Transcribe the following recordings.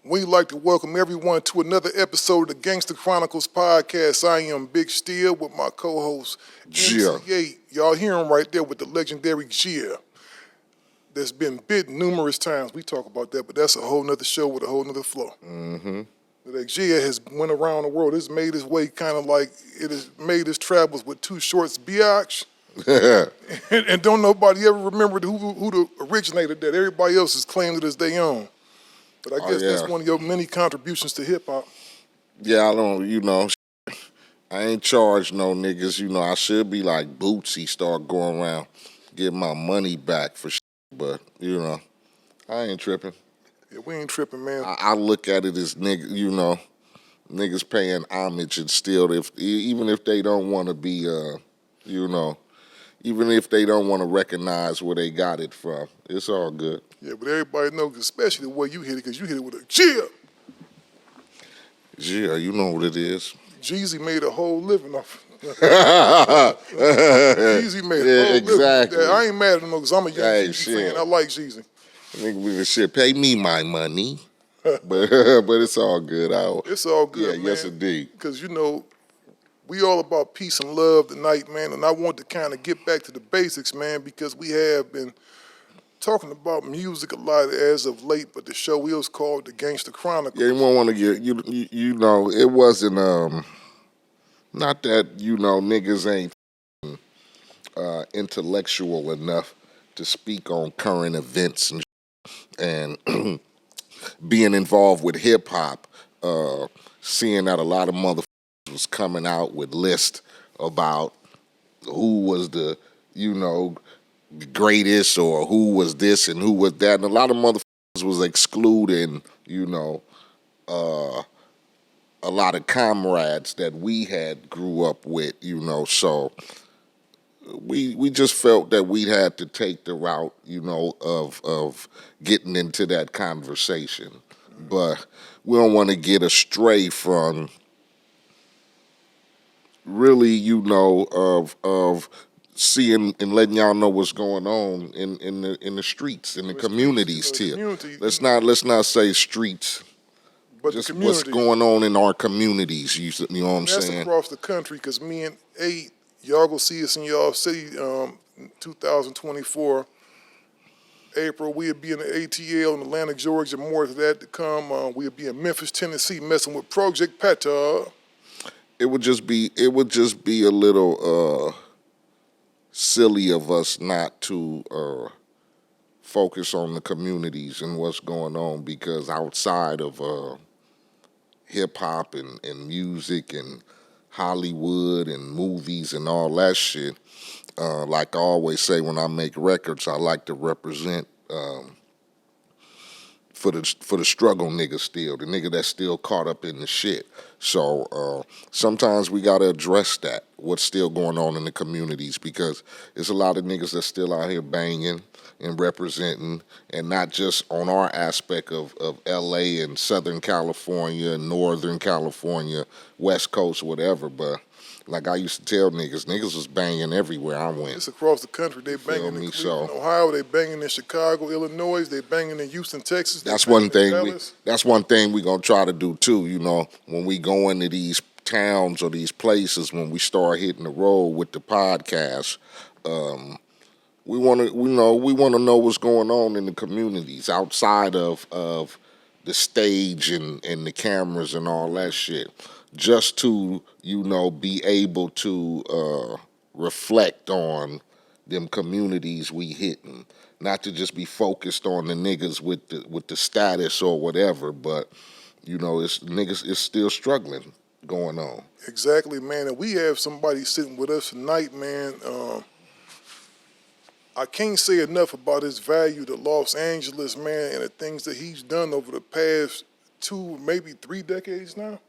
We'd like to welcome everyone to another episode of the Gangster Chronicles podcast. I am Big Steele with my co-host, Eiht. Y'all hear him right there with the legendary Gia. That's been bit numerous times. We talk about that, but that's a whole nother show with a whole nother flow. Mm-hmm. Like Gia has went around the world. It's made his way kind of like it has made his travels with Too Short's biatch. and don't nobody ever remember who the originated that. Everybody else has claimed it as their own. But I guess that's one of your many contributions to hip-hop. Yeah, I don't, I ain't charged no niggas. I should be like Bootsy, start going around, get my money back for shit. But, I ain't tripping. Yeah, we ain't tripping, man. I look at it as niggas paying homage and still, even if they don't want to be, even if they don't want to recognize where they got it from, it's all good. Yeah, but everybody knows, especially the way you hit it, because you hit it with a Gia. Gia, you know what it is. Jeezy made a whole living off it. Jeezy made a whole exactly. living. Yeah, I ain't mad at him because I'm a young Jeezy fan. I like Jeezy. Nigga, shit, pay me my money. but it's all good. It's all good, man. Yes, indeed. Because, we all about peace and love tonight, man, and I want to kind of get back to the basics, man, because we have been talking about music a lot as of late, but the show was called the Gangster Chronicles. Yeah, you won't want to get, it wasn't, not that, niggas ain't intellectual enough to speak on current events and being involved with hip-hop, seeing that a lot of motherfuckers was coming out with lists about who was the, greatest or who was this and who was that. And a lot of motherfuckers was excluding, a lot of comrades that we had grew up with, so we just felt that we had to take the route, of getting into that conversation. But we don't want to get astray from really, of seeing and letting y'all know what's going on in the streets, in the communities here. Let's not say streets, but just what's going on in our communities. You know what I'm saying? That's across the country, because me and Eiht, y'all go see us in y'all city 2024. April, we'll be in the ATL in Atlanta, Georgia. More of that to come. We'll be in Memphis, Tennessee, messing with Project Pata. It would just be a little silly of us not to focus on the communities and what's going on, because outside of hip hop and music and Hollywood and movies and all that shit, like I always say when I make records, I like to represent for the struggle nigga still, the nigga that's still caught up in the shit. So sometimes we gotta address that, what's still going on in the communities, because there's a lot of niggas that's still out here banging and representing, and not just on our aspect of LA and Southern California and Northern California, West Coast, whatever, but like I used to tell niggas was banging everywhere I went. It's across the country. They banging in Cleveland, Ohio. They banging in Chicago, Illinois. They banging in Houston, Texas. That's one thing. That's one thing we gonna try to do too. When we go into these towns or these places, when we start hitting the road with the podcast, we want to know what's going on in the communities outside of the stage and the cameras and all that shit, just to be able to reflect on them communities we hitting, not to just be focused on the niggas with the status or whatever, but it's niggas is still struggling going on. Exactly, man. And we have somebody sitting with us tonight, man. I can't say enough about his value to Los Angeles, man, and the things that he's done over the past 2, maybe 3 decades now.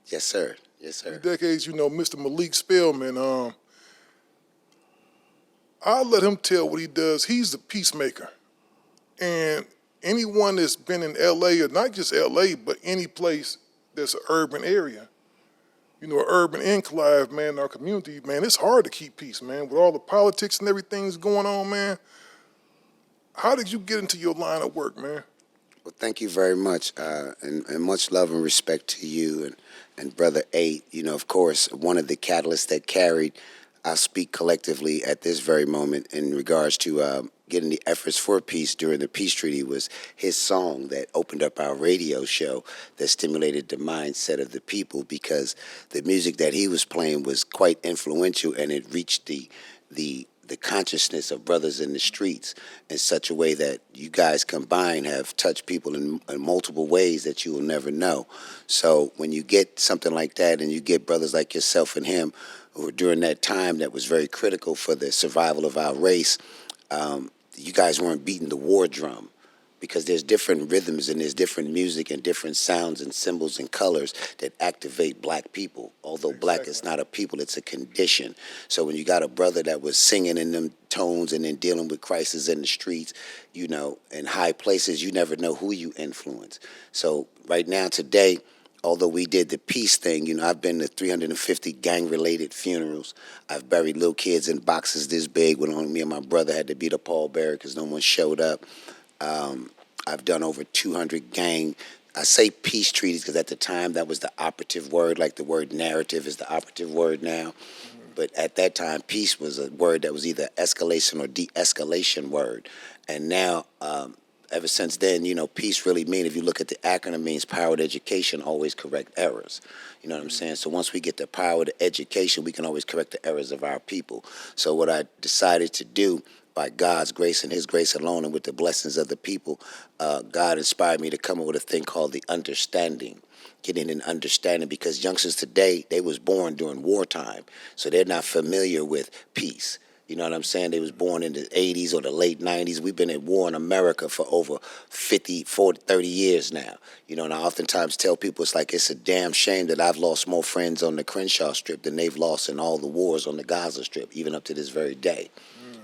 Yes, sir. Yes, sir. 3 decades, Mr. Malik Spellman. I'll let him tell what he does. He's the Peacemaker. And anyone that's been in LA, or not just LA, but any place that's an urban area, an urban enclave, man, in our community, man, it's hard to keep peace, man, with all the politics and everything that's going on, man. How did you get into your line of work, man? Well, thank you very much, and much love and respect to you and Brother Eiht. You know, of course, one of the catalysts that carried I speak collectively at this very moment in regards to getting the efforts for peace during the peace treaty was his song that opened up our radio show that stimulated the mindset of the people because the music that he was playing was quite influential and it reached the consciousness of brothers in the streets in such a way that you guys combined have touched people in multiple ways that you will never know. So when you get something like that and you get brothers like yourself and him who during that time that was very critical for the survival of our race, you guys weren't beating the war drum because there's different rhythms and there's different music and different sounds and symbols and colors that activate black people. Although black is not a people, it's a condition. So when you got a brother that was singing in them tones and then dealing with crisis in the streets, you know, in high places, you never know who you influence. So right now, today, although we did the peace thing, you know, I've been to 350 gang-related funerals. I've buried little kids in boxes this big when only me and my brother had to be the pallbearer because no one showed up. I've done over 200 gang. I say peace treaties because at the time that was the operative word, like the word narrative is the operative word now. But at that time, peace was a word that was either escalation or de-escalation word. And now, ever since then, you know, peace really means, if you look at the acronym, means power to education, always correct errors. You know what I'm saying? So once we get the power to education, we can always correct the errors of our people. So what I decided to do, by God's grace and his grace alone and with the blessings of the people, God inspired me to come up with a thing called the understanding, getting an understanding, because youngsters today, they was born during wartime, so they're not familiar with peace. You know what I'm saying? They was born in the 80s or the late 90s. We've been at war in America for over 50, 40, 30 years now. You know, and I oftentimes tell people it's like it's a damn shame that I've lost more friends on the Crenshaw Strip than they've lost in all the wars on the Gaza Strip, even up to this very day.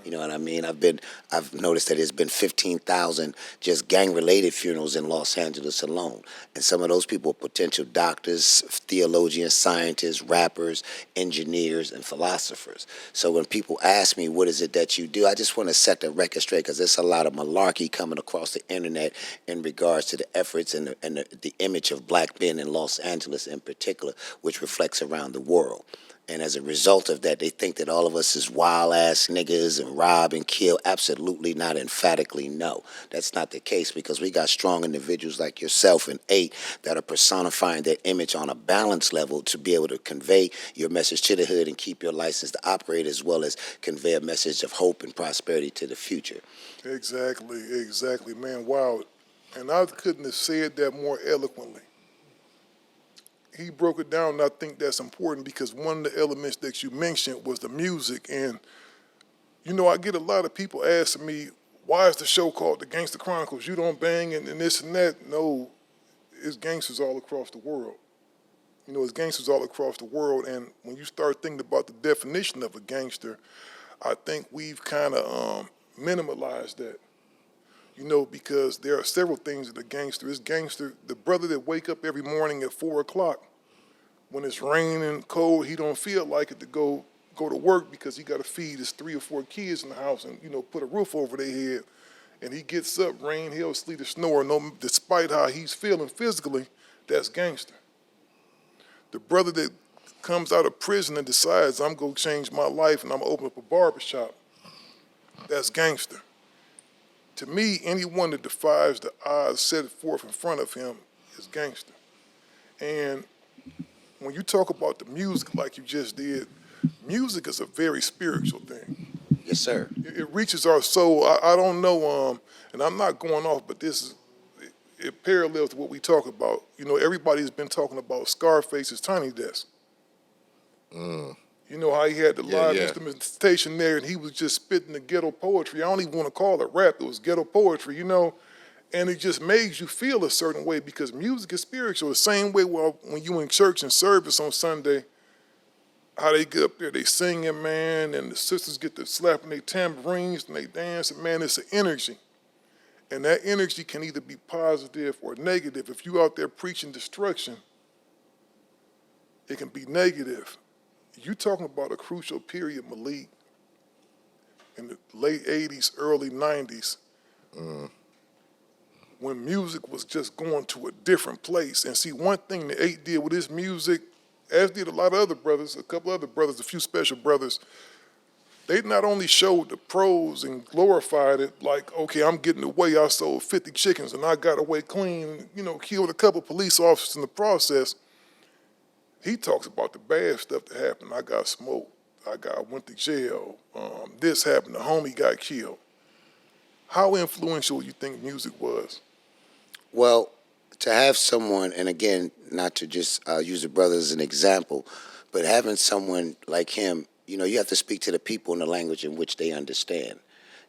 You know what I mean? I've noticed that there's been 15,000 just gang-related funerals in Los Angeles alone. And some of those people are potential doctors, theologians, scientists, rappers, engineers, and philosophers. So when people ask me, what is it that you do? I just want to set the record straight because there's a lot of malarkey coming across the internet in regards to the efforts and the image of black men in Los Angeles in particular, which reflects around the world. And as a result of that, they think that all of us is wild-ass niggas and rob and kill. Absolutely not, emphatically no. That's not the case because we got strong individuals like yourself and Eiht that are personifying their image on a balance level to be able to convey your message to the hood and keep your license to operate, as well as convey a message of hope and prosperity to the future. Exactly, man. Wow. And I couldn't have said that more eloquently. He broke it down, and I think that's important because one of the elements that you mentioned was the music. And, you know, I get a lot of people asking me, why is the show called the Gangster Chronicles? You don't bang and this and that. No, it's gangsters all across the world. You know, it's gangsters all across the world. And when you start thinking about the definition of a gangster, I think we've kind of minimalized that. You know, because there are several things that a gangster is. Gangster, the brother that wake up every morning at 4 o'clock when it's raining, cold, he don't feel like it to go to work because he got to feed his 3 or 4 kids in the house and, you know, put a roof over their head. And he gets up, rain, hail, sleet, or snow, no, despite how he's feeling physically, that's gangster. The brother that comes out of prison and decides, I'm going to change my life and I'm going to open up a barbershop, that's gangster. To me, anyone that defies the odds set forth in front of him is gangster. And when you talk about the music like you just did, music is a very spiritual thing. Yes, sir. It reaches our soul. I don't know, and I'm not going off, but it parallels to what we talk about. You know, everybody's been talking about Scarface's Tiny Desk. You know how he had the live instrumentation there and he was just spitting the ghetto poetry. I don't even want to call it rap. It was ghetto poetry, you know. And it just makes you feel a certain way because music is spiritual. The same way when you in church and service on Sunday, how they get up there, they singing, man, and the sisters get to slapping their tambourines and they dance, and man, it's an energy. And that energy can either be positive or negative. If you out there preaching destruction, it can be negative. You're talking about a crucial period, Malik, in the late 80s, early 90s, when music was just going to a different place. And see, one thing that Eiht did with his music, as did a lot of other brothers, a couple other brothers, a few special brothers, they not only showed the pros and glorified it, like, okay, I'm getting away, I sold 50 chickens and I got away clean, killed a couple police officers in the process. He talks about the bad stuff that happened. I got smoked, went to jail, this happened, a homie got killed. How influential you think music was? Well, to have someone, and again, not to just use the brother as an example, but having someone like him, you have to speak to the people in the language in which they understand.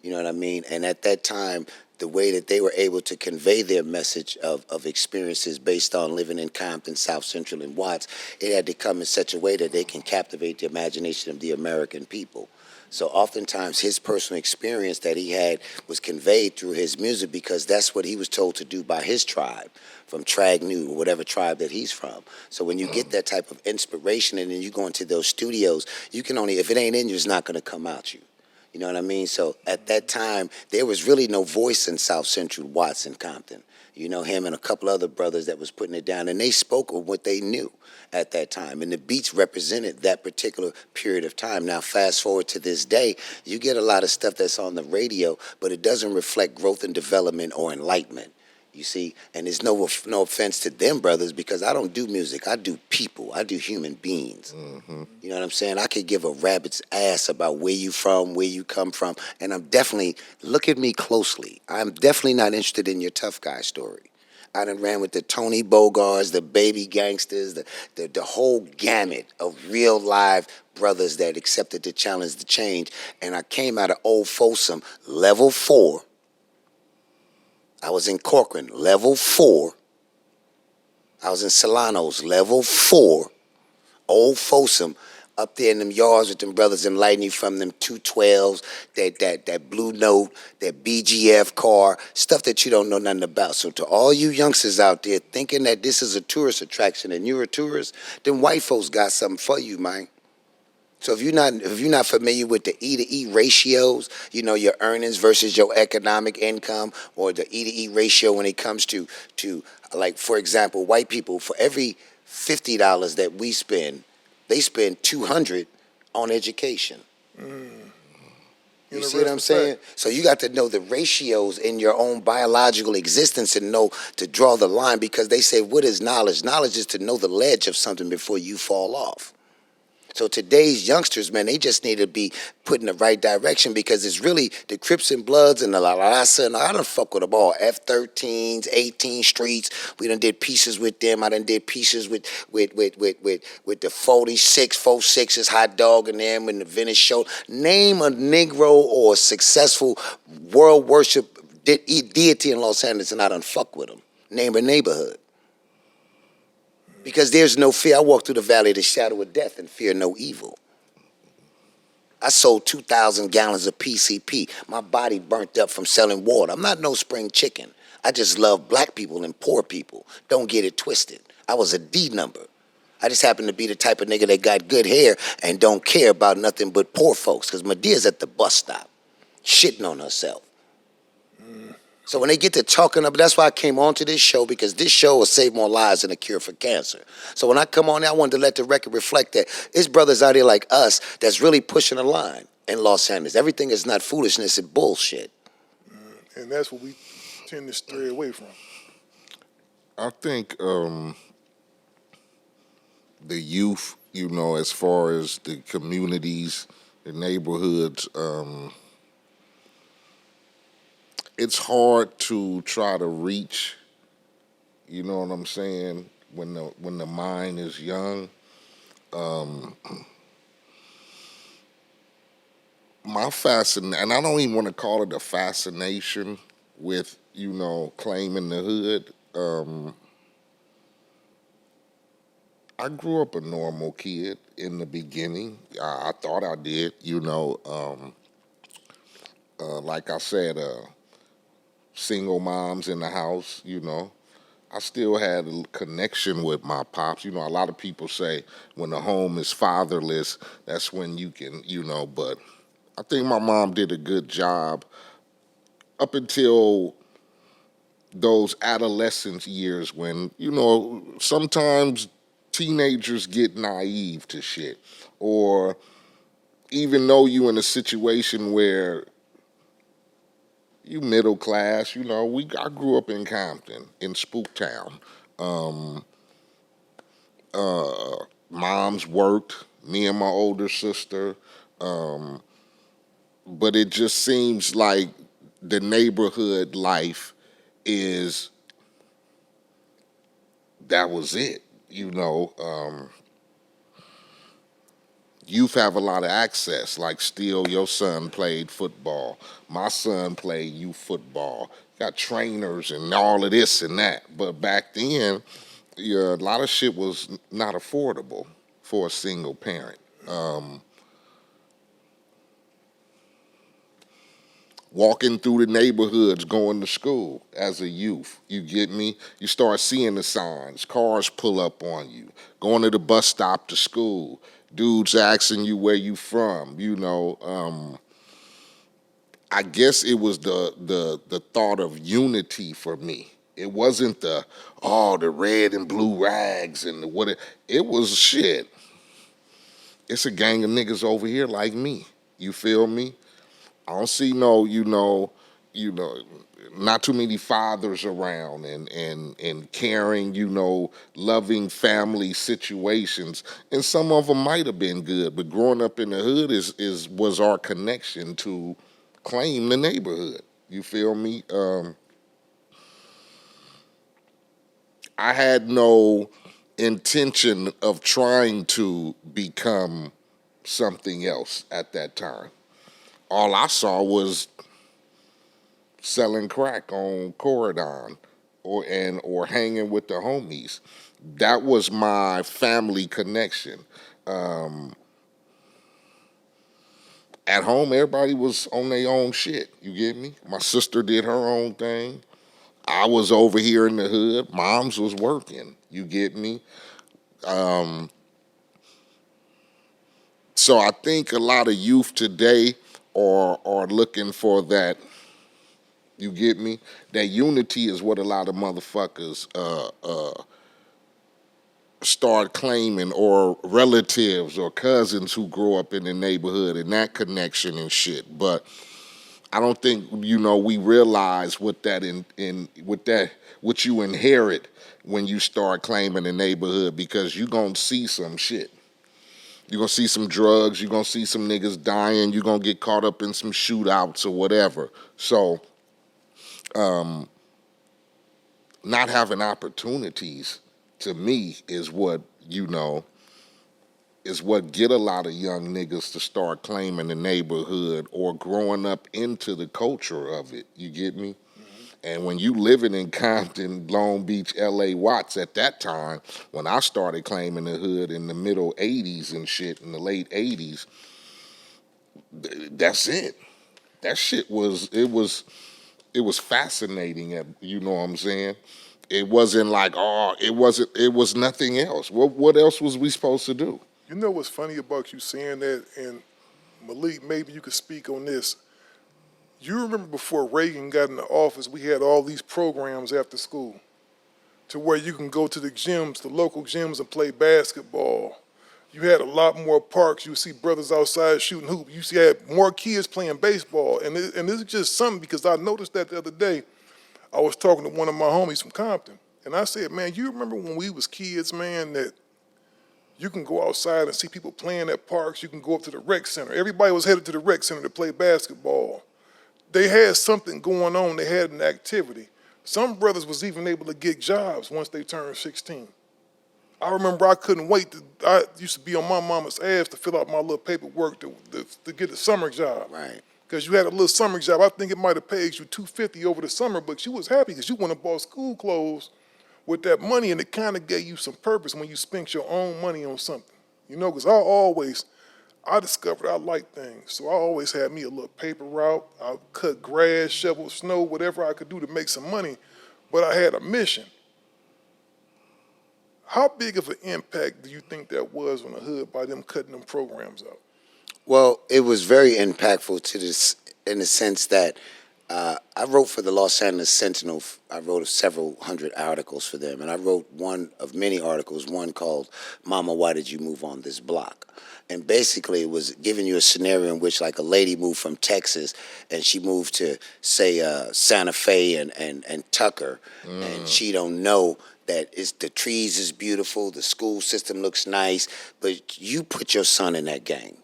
You know what I mean? And at that time, the way that they were able to convey their message of experiences based on living in Compton, South Central, and Watts, it had to come in such a way that they can captivate the imagination of the American people. So oftentimes his personal experience that he had was conveyed through his music because that's what he was told to do by his tribe, from Tragnu or whatever tribe that he's from. So when you get that type of inspiration and then you go into those studios, you can only, if it ain't in you, it's not going to come out you. You know what I mean? So at that time, there was really no voice in South Central, Watts, and Compton. Him and a couple other brothers that was putting it down, and they spoke of what they knew at that time. And the beats represented that particular period of time. Now, fast forward to this day, you get a lot of stuff that's on the radio, but it doesn't reflect growth and development or enlightenment. You see, and there's no offense to them brothers because I don't do music. I do people. I do human beings. Mm-hmm. You know what I'm saying? I could give a rabbit's ass about where you from, where you come from, and I'm definitely, look at me closely. I'm definitely not interested in your tough guy story. I done ran with the Tony Bogars, the baby gangsters, the whole gamut of real live brothers that accepted the challenge to change, and I came out of Old Folsom, level 4. I was in Corcoran, level 4. I was in Solano's, level 4. Old Folsom, up there in them yards with them brothers enlightening you from them 212s, that Blue Note, that BGF car, stuff that you don't know nothing about. So to all you youngsters out there thinking that this is a tourist attraction and you're a tourist, then white folks got something for you, man. So if you're not familiar with the E to E ratios, your earnings versus your economic income, or the E to E ratio when it comes to like, for example, white people, for every $50 that we spend, they spend $200 on education. You see what I'm saying? So you got to know the ratios in your own biological existence and know to draw the line, because they say, what is knowledge? Knowledge is to know the ledge of something before you fall off. So today's youngsters, man, they just need to be put in the right direction, because it's really the Crips and Bloods and the La Raza, and I done fuck with them all. F-13s, 18 Streets. We done did pieces with them. I done did pieces with the 46, 46s, Hot Dog and them, and the Venice Show. Name a Negro or a successful world worship deity in Los Angeles, and I done fuck with them. Name a neighborhood. Because there's no fear. I walk through the valley of the shadow of death and fear no evil. I sold 2,000 gallons of PCP. My body burnt up from selling water. I'm not no spring chicken. I just love black people and poor people. Don't get it twisted. I was a D number. I just happen to be the type of nigga that got good hair and don't care about nothing but poor folks. Because Medea's at the bus stop, shitting on herself. So when they get to talking about, that's why I came on to this show, because this show will save more lives than a cure for cancer. So when I come on there, I wanted to let the record reflect that it's brothers out there like us that's really pushing a line in Los Angeles. Everything is not foolishness and bullshit. And that's what we tend to stray away from. I think the youth, as far as the communities, the neighborhoods, it's hard to try to reach, you know what I'm saying, when the mind is young. My fascination, and I don't even want to call it a fascination with, claiming the hood. I grew up a normal kid in the beginning. I thought I did, like I said, single moms in the house, I still had a connection with my pops. A lot of people say when the home is fatherless, that's when you can, but I think my mom did a good job up until those adolescence years when, you know, sometimes teenagers get naive to shit, or even though you in a situation where you middle class, you know, I grew up in Compton, in Spooktown. Moms worked, me and my older sister, but it just seems like the neighborhood life is, that was it, you know. Youth have a lot of access. Like Steele, your son played football. My son played youth football. Got trainers and all of this and that. But back then, yeah, a lot of shit was not affordable for a single parent. Walking through the neighborhoods, going to school as a youth, you get me? You start seeing the signs, cars pull up on you, going to the bus stop to school, dudes asking you where you from, you know. I guess it was the thought of unity for me. It wasn't the red and blue rags and the what it was shit. It's a gang of niggas over here like me. You feel me? I don't see no, not too many fathers around and caring, loving family situations. And some of them might have been good, but growing up in the hood was our connection to claim the neighborhood. You feel me? I had no intention of trying to become something else at that time. All I saw was selling crack on Corridon or hanging with the homies. That was my family connection. At home, everybody was on their own shit. You get me? My sister did her own thing. I was over here in the hood. Moms was working. You get me? So I think a lot of youth today are looking for that. You get me? That unity is what a lot of motherfuckers start claiming, or relatives or cousins who grow up in the neighborhood and that connection and shit. But I don't think we realize what what you inherit when you start claiming the neighborhood, because you gonna see some shit. You're gonna see some drugs. You're gonna see some niggas dying. You're gonna get caught up in some shootouts or whatever. So, not having opportunities, to me, is what get a lot of young niggas to start claiming the neighborhood or growing up into the culture of it. You get me? And when you living in Compton, Long Beach, L.A., Watts at that time, when I started claiming the hood in the middle 80s and shit, in the late 80s, that's it. That shit was fascinating, you know what I'm saying? It wasn't like, it was nothing else. What else was we supposed to do? You know what's funny about you saying that, and Malik, maybe you could speak on this. You remember before Reagan got in the office, we had all these programs after school to where you can go to the gyms, the local gyms, and play basketball. You had a lot more parks. You would see brothers outside shooting hoop. You had more kids playing baseball. And this is just something, because I noticed that the other day. I was talking to one of my homies from Compton, and I said, man, you remember when we was kids, man, that you can go outside and see people playing at parks. You can go up to the rec center. Everybody was headed to the rec center to play basketball. They had something going on. They had an activity. Some brothers was even able to get jobs once they turned 16. I remember I couldn't wait. I used to be on my mama's ass to fill out my little paperwork to get a summer job. Right. Because you had a little summer job. I think it might have paid you $250 over the summer, but you was happy because you went and bought school clothes with that money, and it kind of gave you some purpose when you spent your own money on something. Because I discovered I liked things. So I always had me a little paper route. I cut grass, shovel snow, whatever I could do to make some money, but I had a mission. How big of an impact do you think that was on the hood by them cutting them programs out? Well, it was very impactful to this, in the sense that I wrote for the Los Angeles Sentinel. I wrote several hundred articles for them, and I wrote one of many articles, one called "Momma, Why Did You Move on This Block?" And basically, it was giving you a scenario in which, like, a lady moved from Texas, and she moved to, say, Santa Fe and Tucker, and she don't know that the trees is beautiful, the school system looks nice, but you put your son in that gang.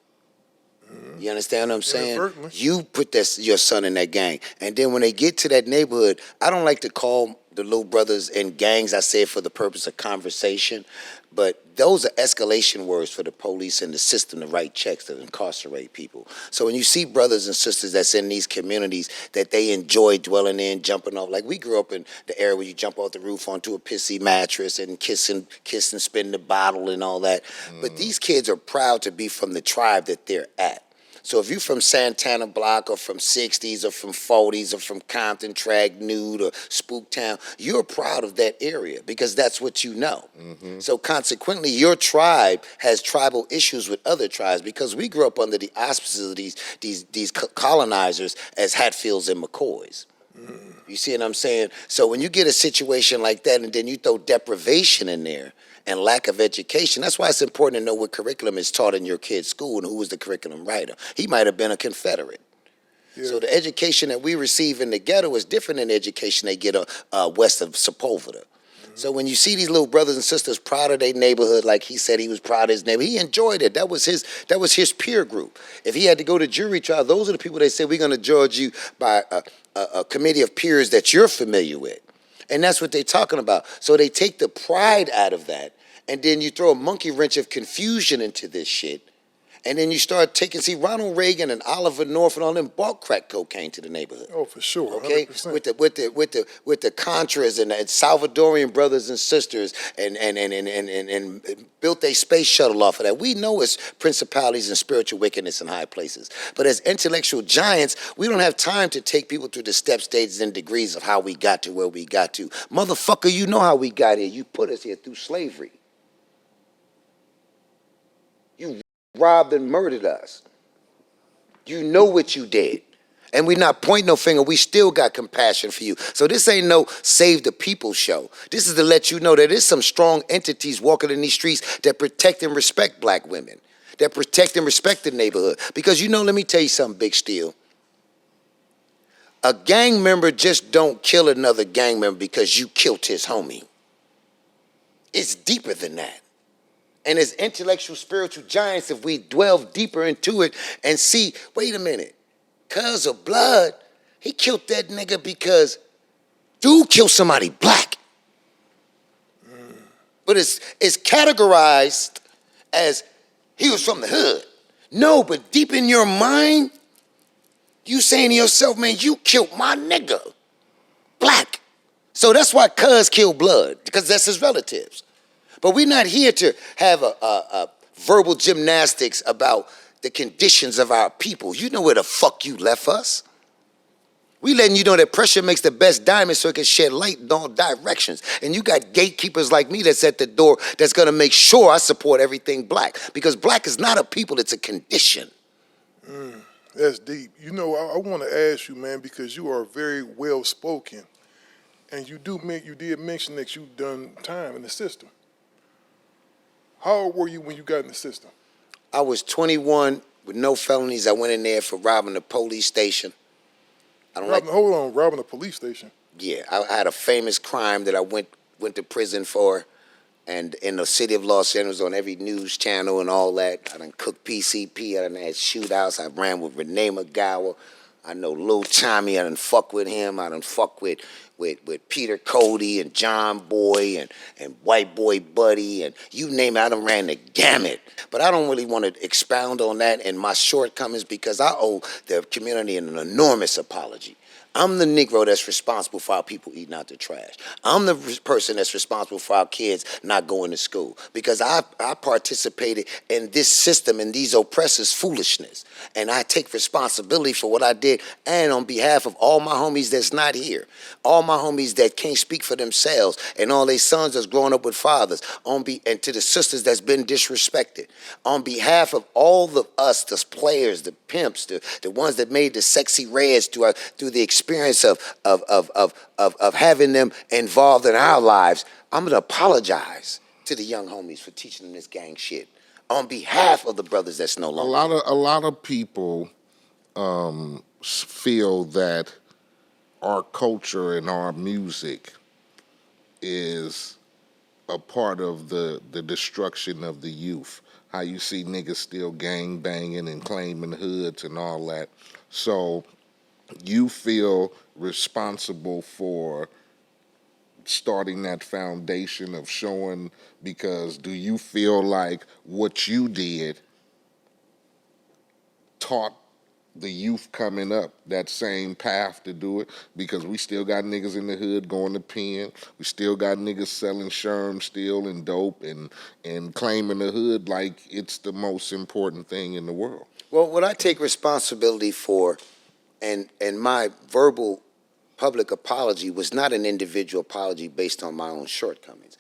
You understand what I'm saying? Certainly. You put your son in that gang. And then when they get to that neighborhood, I don't like to call the little brothers in gangs. I say it for the purpose of conversation. But those are escalation words for the police and the system to write checks to incarcerate people. So when you see brothers and sisters that's in these communities that they enjoy dwelling in, jumping off, like we grew up in the area where you jump off the roof onto a pissy mattress and kiss and spin the bottle and all that. But these kids are proud to be from the tribe that they're at. So if you're from Santana Block or from 60s or from 40s or from Compton, Trag Nude or Spooktown, you're proud of that area because that's what you know. So consequently, your tribe has tribal issues with other tribes because we grew up under the auspices of these colonizers as Hatfields and McCoys. You see what I'm saying? So when you get a situation like that and then you throw deprivation in there, and lack of education. That's why it's important to know what curriculum is taught in your kid's school and who was the curriculum writer. He might have been a Confederate. Yeah. So the education that we receive in the ghetto is different than the education they get west of Sepulveda. So when you see these little brothers and sisters proud of their neighborhood, like he said he was proud of his neighborhood, he enjoyed it. That was his peer group. If he had to go to jury trial, those are the people they said, we're going to judge you by a committee of peers that you're familiar with. And that's what they're talking about. So they take the pride out of that, and then you throw a monkey wrench of confusion into this shit. And then you start see, Ronald Reagan and Oliver North and all them bought crack cocaine to the neighborhood. Oh, for sure. Okay, 100%. with the Contras and Salvadorian brothers and sisters, and built a space shuttle off of that. We know it's principalities and spiritual wickedness in high places. But as intellectual giants, we don't have time to take people through the steps, stages, and degrees of how we got to where we got to. Motherfucker, you know how we got here. You put us here through slavery. You robbed and murdered us. You know what you did. And we're not pointing no finger. We still got compassion for you. So this ain't no save the people show. This is to let you know that there's some strong entities walking in these streets that protect and respect black women, that protect and respect the neighborhood. Because let me tell you something, Big Steele. A gang member just don't kill another gang member because you killed his homie. It's deeper than that. And as intellectual, spiritual giants, if we delve deeper into it and see, wait a minute, cuz of blood, he killed that nigga because dude killed somebody black. But it's categorized as he was from the hood. No, but deep in your mind, you saying to yourself, man, you killed my nigga, black. So that's why cuz killed blood, because that's his relatives. But we're not here to have a verbal gymnastics about the conditions of our people. You know where the fuck you left us. We letting you know that pressure makes the best diamond so it can shed light in all directions. And you got gatekeepers like me that's at the door that's going to make sure I support everything black. Because black is not a people, it's a condition. That's deep. I want to ask you, man, because you are very well spoken. And you did mention that you've done time in the system. How old were you when you got in the system? I was 21 with no felonies. I went in there for robbing a police station. Robbing a police station? Yeah, I had a famous crime that I went to prison for, and in the city of Los Angeles on every news channel and all that. I done cooked PCP, I done had shootouts, I ran with Renee McGower. I know Lil Tommy, I done fuck with him. I done fuck with Peter Cody and John Boy and White Boy Buddy and you name it, I done ran the gamut. But I don't really want to expound on that and my shortcomings because I owe the community an enormous apology. I'm the Negro that's responsible for our people eating out the trash. I'm the person that's responsible for our kids not going to school because I participated in this system and these oppressors' foolishness. And I take responsibility for what I did and on behalf of all my homies that's not here, all my homies that can't speak for themselves and all their sons that's growing up with fathers, and to the sisters that's been disrespected. On behalf of all of us, the players, the pimps, the ones that made the sexy reds through the experience experience of having them involved in our lives, I'm gonna apologize to the young homies for teaching them this gang shit on behalf of the brothers that's no longer. A lot of people feel that our culture and our music is a part of the destruction of the youth. How you see niggas still gang banging and claiming hoods and all that. So you feel responsible for starting that foundation of showing, because do you feel like what you did taught the youth coming up that same path to do it? Because we still got niggas in the hood going to pen. We still got niggas selling sherm, steel, and dope and claiming the hood like it's the most important thing in the world. Well, what I take responsibility for, and my verbal public apology was not an individual apology based on my own shortcomings.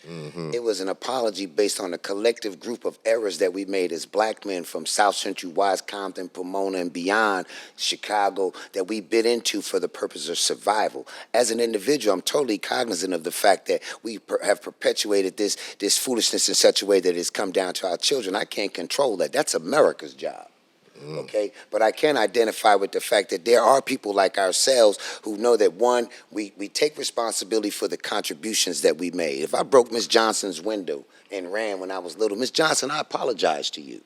It was an apology based on a collective group of errors that we made as black men from South Central, Wise, Compton, Pomona, and beyond Chicago that we bit into for the purpose of survival. As an individual, I'm totally cognizant of the fact that we have perpetuated this foolishness in such a way that it's come down to our children. I can't control that. That's America's job. Okay, but I can identify with the fact that there are people like ourselves who know that, one, we take responsibility for the contributions that we made. If I broke Miss Johnson's window and ran when I was little, Miss Johnson, I apologize to you.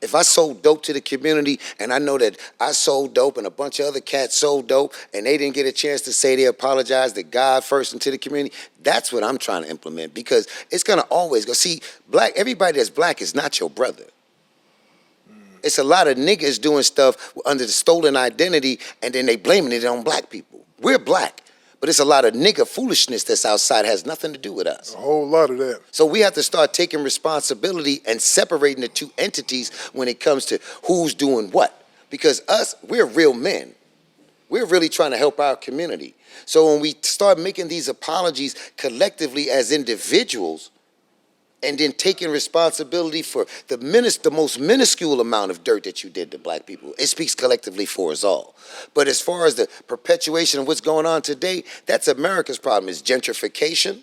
If I sold dope to the community and I know that I sold dope and a bunch of other cats sold dope and they didn't get a chance to say they apologized to God first and to the community, that's what I'm trying to implement, because it's going to always go. See, everybody that's black is not your brother. It's a lot of niggas doing stuff under the stolen identity, and then they blaming it on black people. We're black, but it's a lot of nigga foolishness that's outside, has nothing to do with us. A whole lot of that. So we have to start taking responsibility and separating the two entities when it comes to who's doing what. Because we're real men. We're really trying to help our community. So when we start making these apologies collectively as individuals, and then taking responsibility for the most minuscule amount of dirt that you did to black people, it speaks collectively for us all. But as far as the perpetuation of what's going on today, that's America's problem, is gentrification.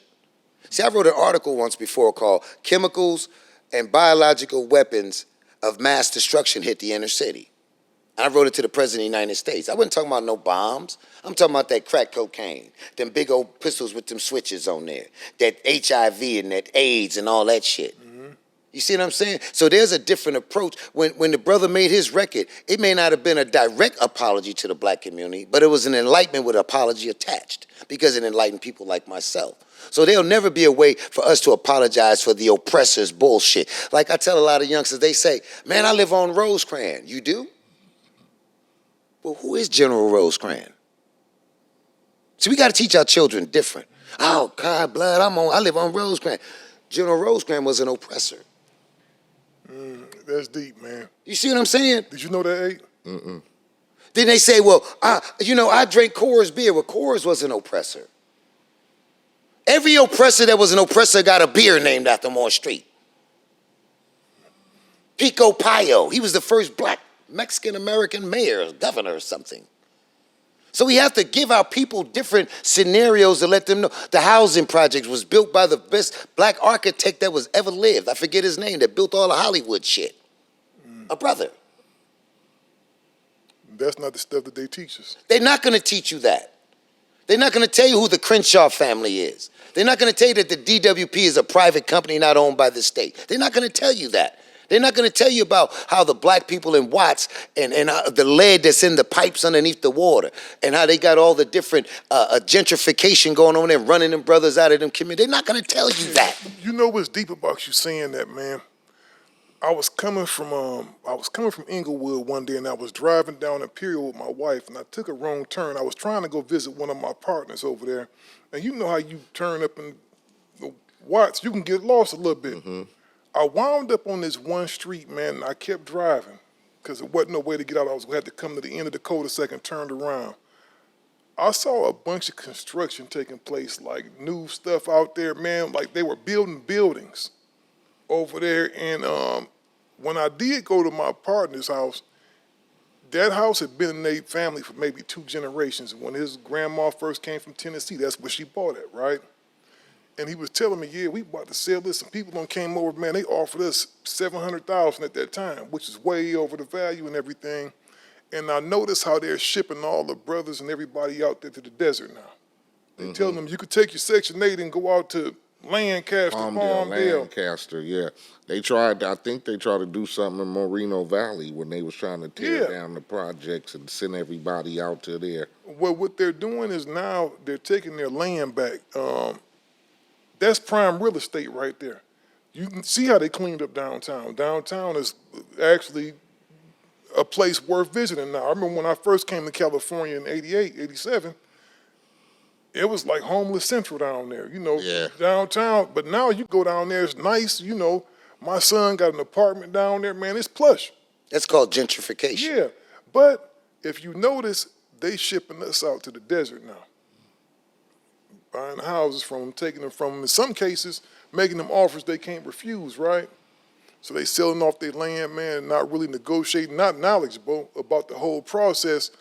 See, I wrote an article once before called Chemicals and Biological Weapons of Mass Destruction Hit the Inner City. I wrote it to the President of the United States. I wasn't talking about no bombs. I'm talking about that crack cocaine, them big old pistols with them switches on there, that HIV and that AIDS and all that shit. You see what I'm saying? So there's a different approach. When the brother made his record, it may not have been a direct apology to the black community, but it was an enlightenment with an apology attached, because it enlightened people like myself. So there'll never be a way for us to apologize for the oppressor's bullshit. Like I tell a lot of youngsters, they say, man, I live on Rosecrans. You do? Well, who is General Rosecrans? See, we got to teach our children different. Oh, God, blood, I live on Rosecrans. General Rosecrans was an oppressor. That's deep, man. You see what I'm saying? Did you know that, Eiht? Then they say, well, I drank Coors beer. Well, Coors was an oppressor. Every oppressor that was an oppressor got a beer named after him on street. Pico Payo, he was the first black Mexican-American mayor, governor or something. So we have to give our people different scenarios to let them know. The housing project was built by the best black architect that was ever lived. I forget his name, that built all the Hollywood shit. A brother. That's not the stuff that they teach us. They're not going to teach you that. They're not going to tell you who the Crenshaw family is. They're not going to tell you that the DWP is a private company not owned by the state. They're not going to tell you that. They're not going to tell you about how the black people in Watts and the lead that's in the pipes underneath the water, and how they got all the different gentrification going on there, running them brothers out of them communities. They're not going to tell you that. You know what's deep about you saying that, man? I was coming from Inglewood one day, and I was driving down Imperial with my wife, and I took a wrong turn. I was trying to go visit one of my partners over there, and you know how you turn up in the Watts, you can get lost a little bit. I wound up on this one street, man, and I kept driving because there wasn't no way to get out. I was going to have to come to the end of the cul-de-sac and turned around. I saw a bunch of construction taking place, like new stuff out there, man, like they were building buildings over there. And when I did go to my partner's house, that house had been in their family for maybe 2 generations. When his grandma first came from Tennessee, that's where she bought it, right? And he was telling me, yeah, we about to sell this. Some people done came over, man, they offered us $700,000 at that time, which is way over the value and everything. And I noticed how they're shipping all the brothers and everybody out there to the desert now. They're telling them, you could take your Section 8 and go out to Lancaster, Palmdale. Lancaster, yeah. They tried, I think they tried to do something in Moreno Valley when they was trying to tear down the projects and send everybody out to there. Well, what they're doing is now they're taking their land back. That's prime real estate right there. You can see how they cleaned up downtown. Downtown is actually a place worth visiting now. I remember when I first came to California in 88, 87, it was like homeless central down there, downtown. But now you go down there, it's nice, My son got an apartment down there, man, it's plush. That's called gentrification. Yeah, but if you notice, they shipping us out to the desert now. Buying houses from them, taking them from them, in some cases, making them offers they can't refuse, right? So they selling off their land, man, not really negotiating, not knowledgeable about the whole process.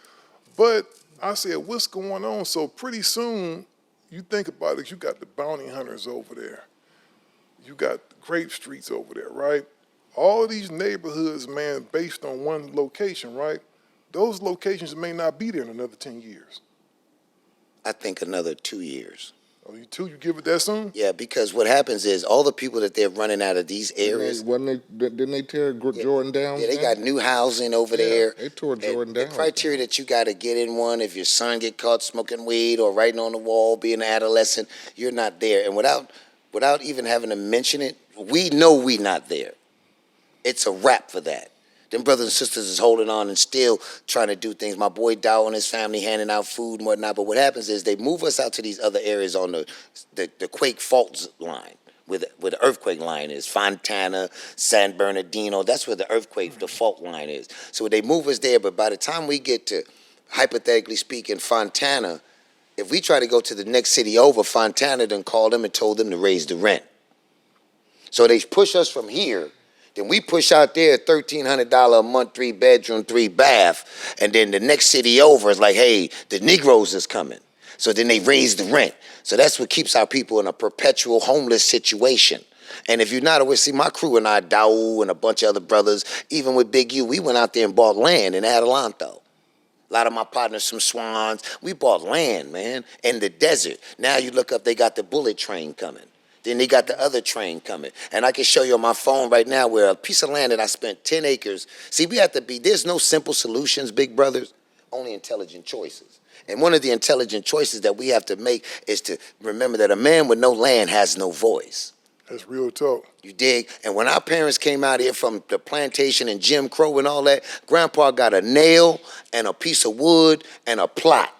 But I said, what's going on? So pretty soon, you think about it, you got the bounty hunters over there. You got Grape Streets over there, right? All of these neighborhoods, man, based on one location, right? Those locations may not be there in another 10 years. I think another 2 years. Oh, you give it that soon? Yeah, because what happens is all the people that they're running out of these areas. Didn't they tear Jordan down? Yeah, they got new housing over there. They tore Jordan down. The criteria that you got to get in one, if your son get caught smoking weed or writing on the wall, being an adolescent, you're not there. And without even having to mention it, we know we not there. It's a wrap for that. Them brothers and sisters is holding on and still trying to do things. My boy Dow and his family handing out food and whatnot. But what happens is they move us out to these other areas on the quake fault line, where the earthquake line is. Fontana, San Bernardino, that's where the earthquake, the fault line is. So they move us there, but by the time we get to, hypothetically speaking, Fontana, if we try to go to the next city over, Fontana done called them and told them to raise the rent. So they push us from here. Then we push out there $1,300 a month, 3 bedroom, 3 bath. And then the next city over is like, hey, the Negroes is coming. So then they raise the rent. So that's what keeps our people in a perpetual homeless situation. And if you're not aware, see, my crew and I, Daou and a bunch of other brothers, even with Big U, we went out there and bought land in Adelanto. A lot of my partners from Swans, we bought land, man, in the desert. Now you look up, they got the bullet train coming. Then they got the other train coming. And I can show you on my phone right now where a piece of land that I spent 10 acres. See, we have to be, there's no simple solutions, big brothers, only intelligent choices. And one of the intelligent choices that we have to make is to remember that a man with no land has no voice. That's real talk. You dig? And when our parents came out here from the plantation and Jim Crow and all that, Grandpa got a nail and a piece of wood and a plot.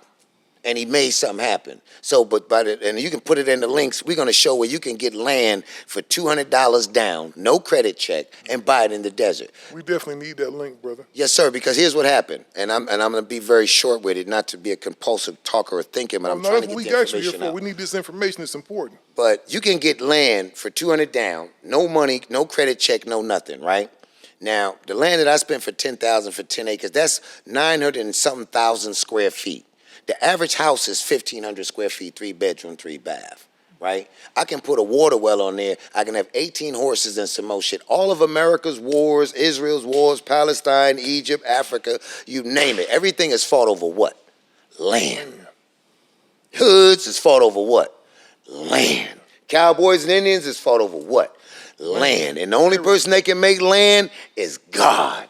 And he made something happen. So, and you can put it in the links. We're going to show where you can get land for $200 down, no credit check, and buy it in the desert. We definitely need that link, brother. Yes, sir. Because here's what happened, and I'm going to be very short with it, not to be a compulsive talker or thinker, but I'm trying to get the information out. We need this information. It's important. But you can get land for $200 down, no money, no credit check, no nothing, right? Now, the land that I spent for $10,000 for 10 acres, that's 900 and something thousand square feet. The average house is 1,500 square feet, 3 bedroom, 3 bath, right? I can put a water well on there. I can have 18 horses and some more shit. All of America's wars, Israel's wars, Palestine, Egypt, Africa, you name it. Everything is fought over what? Land. Hoods is fought over what? Land. Cowboys and Indians is fought over what? Land. And the only person that can make land is God.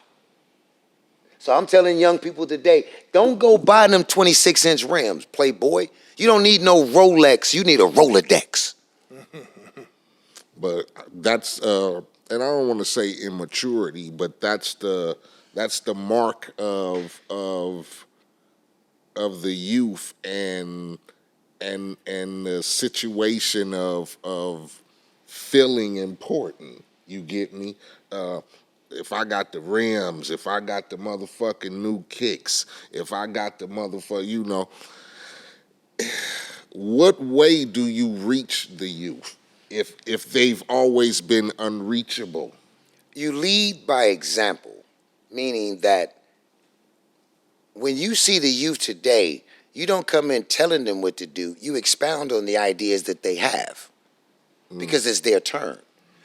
So I'm telling young people today, don't go buy them 26-inch rims, playboy. You don't need no Rolex. You need a Rolodex. But that's, and I don't want to say immaturity, but that's the mark of the youth and the situation of feeling important. You get me? If I got the rims, if I got the motherfucking new kicks, if I got the motherfucker, what way do you reach the youth if they've always been unreachable? You lead by example, meaning that when you see the youth today, you don't come in telling them what to do. You expound on the ideas that they have because it's their turn.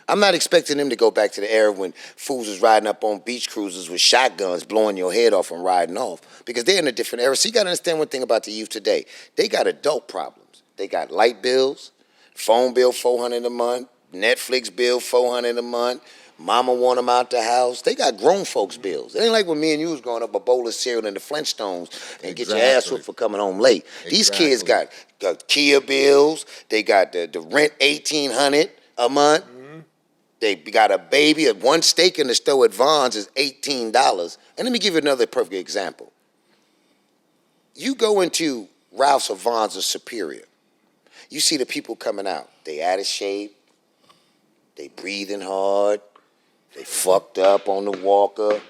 I'm not expecting them to go back to the era when fools was riding up on beach cruisers with shotguns, blowing your head off and riding off, because they're in a different era. So you got to understand one thing about the youth today. They got adult problems. They got light bills, phone bill $400 a month, Netflix bill $400 a month. Mama want them out the house. They got grown folks' bills. It ain't like when me and you was growing up, a bowl of cereal and the Flintstones and get your ass whooped for coming home late. These kids got Kia bills. They got the rent $1,800 a month. They got a baby. One steak in the store at Vaughn's is $18. And let me give you another perfect example. You go into Ralph's or Vaughn's or Superior. You see the people coming out. They out of shape. They breathing hard. They fucked up on the walker.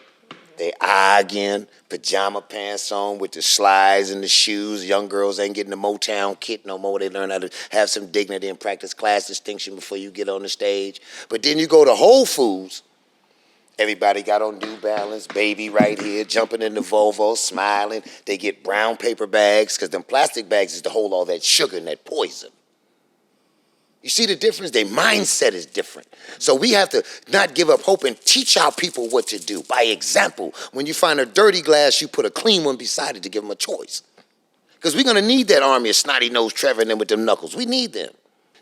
They arguing, pajama pants on with the slides and the shoes. Young girls ain't getting the Motown kit no more. They learn how to have some dignity and practice class distinction before you get on the stage. But then you go to Whole Foods. Everybody got on New Balance, baby right here, jumping in the Volvo, smiling. They get brown paper bags because them plastic bags is to hold all that sugar and that poison. You see the difference? Their mindset is different. So we have to not give up hope and teach our people what to do. By example, when you find a dirty glass, you put a clean one beside it to give them a choice. Because we're going to need that army of snotty-nosed Trevor and them with them knuckles. We need them.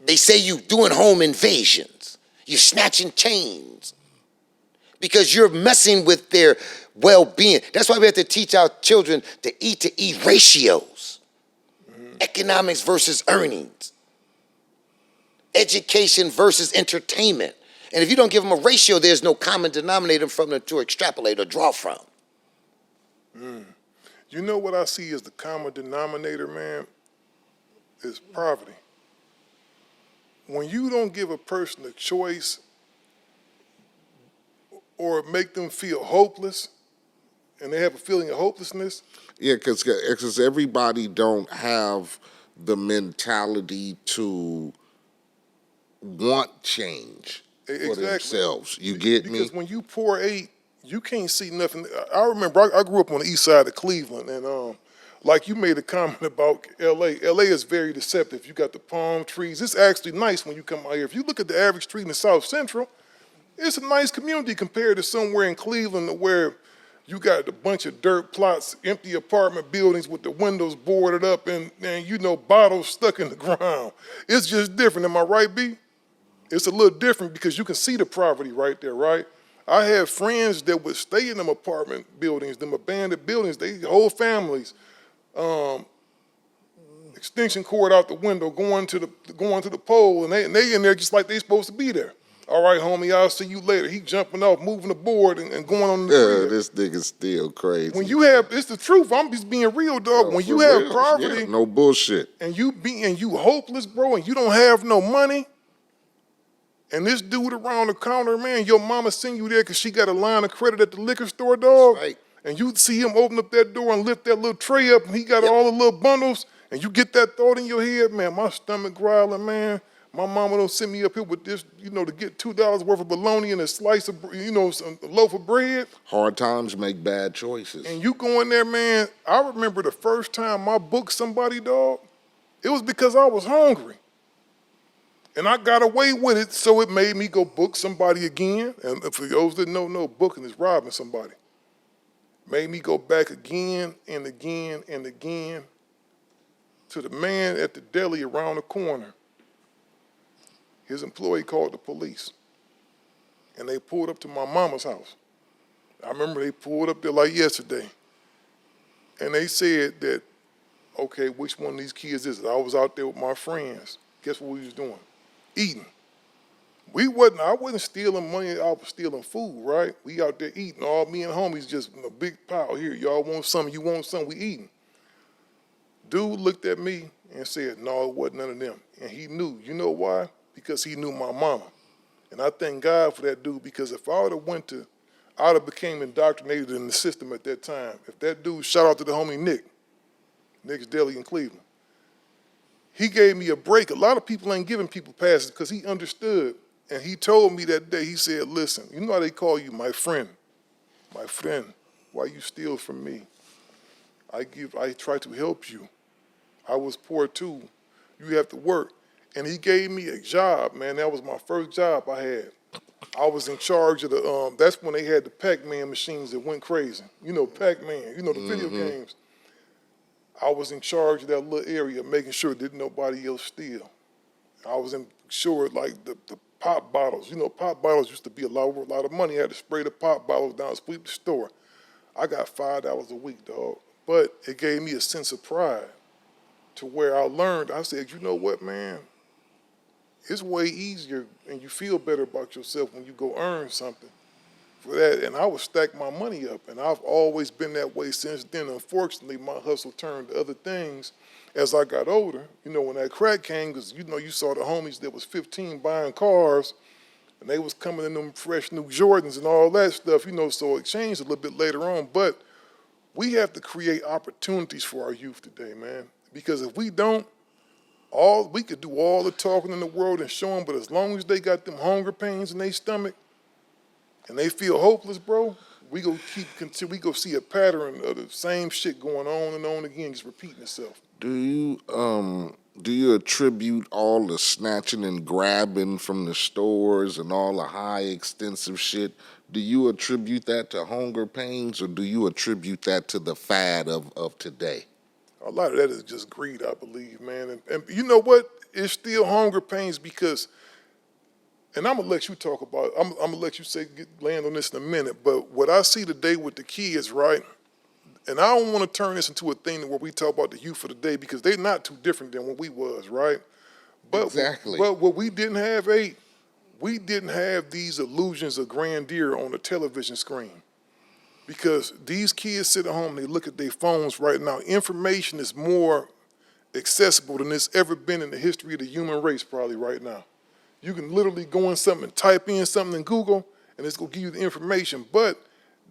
They say you doing home invasions. You're snatching chains. Because you're messing with their well-being. That's why we have to teach our children the E to E ratios. Economics versus earnings. Education versus entertainment. And if you don't give them a ratio, there's no common denominator from them to extrapolate or draw from. You know what I see as the common denominator, man, is poverty. When you don't give a person a choice or make them feel hopeless, and they have a feeling of hopelessness. Yeah, because everybody don't have the mentality to want change for themselves. You get me? Because when you pour eight, you can't see nothing. I remember I grew up on the east side of Cleveland, and like you made a comment about L.A. L.A. is very deceptive. You got the palm trees. It's actually nice when you come out here. If you look at the average street in the South Central, it's a nice community compared to somewhere in Cleveland where you got a bunch of dirt plots, empty apartment buildings with the windows boarded up and you know, bottles stuck in the ground. It's just different. Am I right, B? It's a little different because you can see the poverty right there, right? I have friends that would stay in them apartment buildings, them abandoned buildings, they whole families, extension cord out the window, going to the pole, and they in there just like they supposed to be there. All right, homie, I'll see you later. He jumping off, moving the board, and going on the crib. This nigga's still crazy. When you have, it's the truth. I'm just being real, dog. When you have poverty, no bullshit, and you hopeless, bro, and you don't have no money, and this dude around the counter, man, your mama send you there because she got a line of credit at the liquor store, dog. That's right. And you see him open up that door and lift that little tray up, and he got all the little bundles, and you get that thought in your head, man, my stomach growling, man. My mama don't send me up here with this, you know, to get $2 worth of bologna and a slice of, you know, a loaf of bread. Hard times make bad choices. And you go in there, man, I remember the first time I booked somebody, dog, it was because I was hungry. And I got away with it, so it made me go book somebody again. And for those that don't know, booking is robbing somebody. Made me go back again and again and again to the man at the deli around the corner. His employee called the police, and they pulled up to my mama's house. I remember they pulled up there like yesterday, and they said that, okay, which one of these kids is it? I was out there with my friends. Guess what we was doing? Eating. I wasn't stealing money, I was stealing food, right? We out there eating, all me and homies just in a big pile. Here, y'all want something, you want something, we eating. Dude looked at me and said, no, it wasn't none of them. And he knew, you know why? Because he knew my mama. And I thank God for that dude, because if I would have I would have became indoctrinated in the system at that time. If that dude, shout out to the homie Nick's Deli in Cleveland, he gave me a break. A lot of people ain't giving people passes because he understood. And he told me that day, he said, listen, you know how they call you my friend, why you steal from me? I try to help you. I was poor too. You have to work. And he gave me a job, man. That was my first job I had. I was in charge of the, that's when they had the Pac-Man machines that went crazy. You know, Pac-Man, you know, the video games. I was in charge of that little area, making sure that nobody else steal. I was in sure, like, the pop bottles. You know, pop bottles used to be a lot of money. I had to spray the pop bottles down, sweep the store. I got $5 a week, dog. But it gave me a sense of pride to where I learned. I said, you know what, man? It's way easier and you feel better about yourself when you go earn something for that. And I would stack my money up. And I've always been that way since then. Unfortunately, my hustle turned to other things as I got older. You know, when that crack came, because, you know, you saw the homies that was 15 buying cars and they was coming in them fresh new Jordans and all that stuff, you know, so it changed a little bit later on. But we have to create opportunities for our youth today, man. Because if we don't, we could do all the talking in the world and show them, but as long as they got them hunger pains in their stomach and they feel hopeless, bro, we go see a pattern of the same shit going on and on again, just repeating itself. Do you attribute all the snatching and grabbing from the stores and all the high extensive shit? Do you attribute that to hunger pains, or do you attribute that to the fad of today? A lot of that is just greed, I believe, man. And you know what? It's still hunger pains because, and I'm gonna let you talk about it. I'm gonna let you land on this in a minute. But what I see today with the kids, right? And I don't want to turn this into a thing where we talk about the youth of the day because they're not too different than what we was, right? But exactly. But what we didn't have, we didn't have these illusions of grandeur on the television screen. Because these kids sit at home, they look at their phones right now. Information is more accessible than it's ever been in the history of the human race probably right now. You can literally go in something and type in something in Google and it's gonna give you the information. But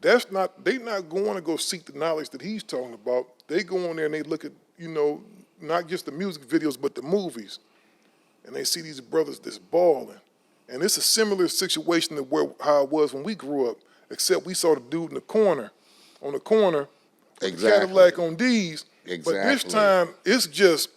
they're not going to go seek the knowledge that he's talking about. They go on there and they look at, you know, not just the music videos, but the movies. And they see these brothers that's balling. And it's a similar situation to how it was when we grew up. Except we saw the dude on the corner, exactly. Cadillac on D's. Exactly. But this time, it's just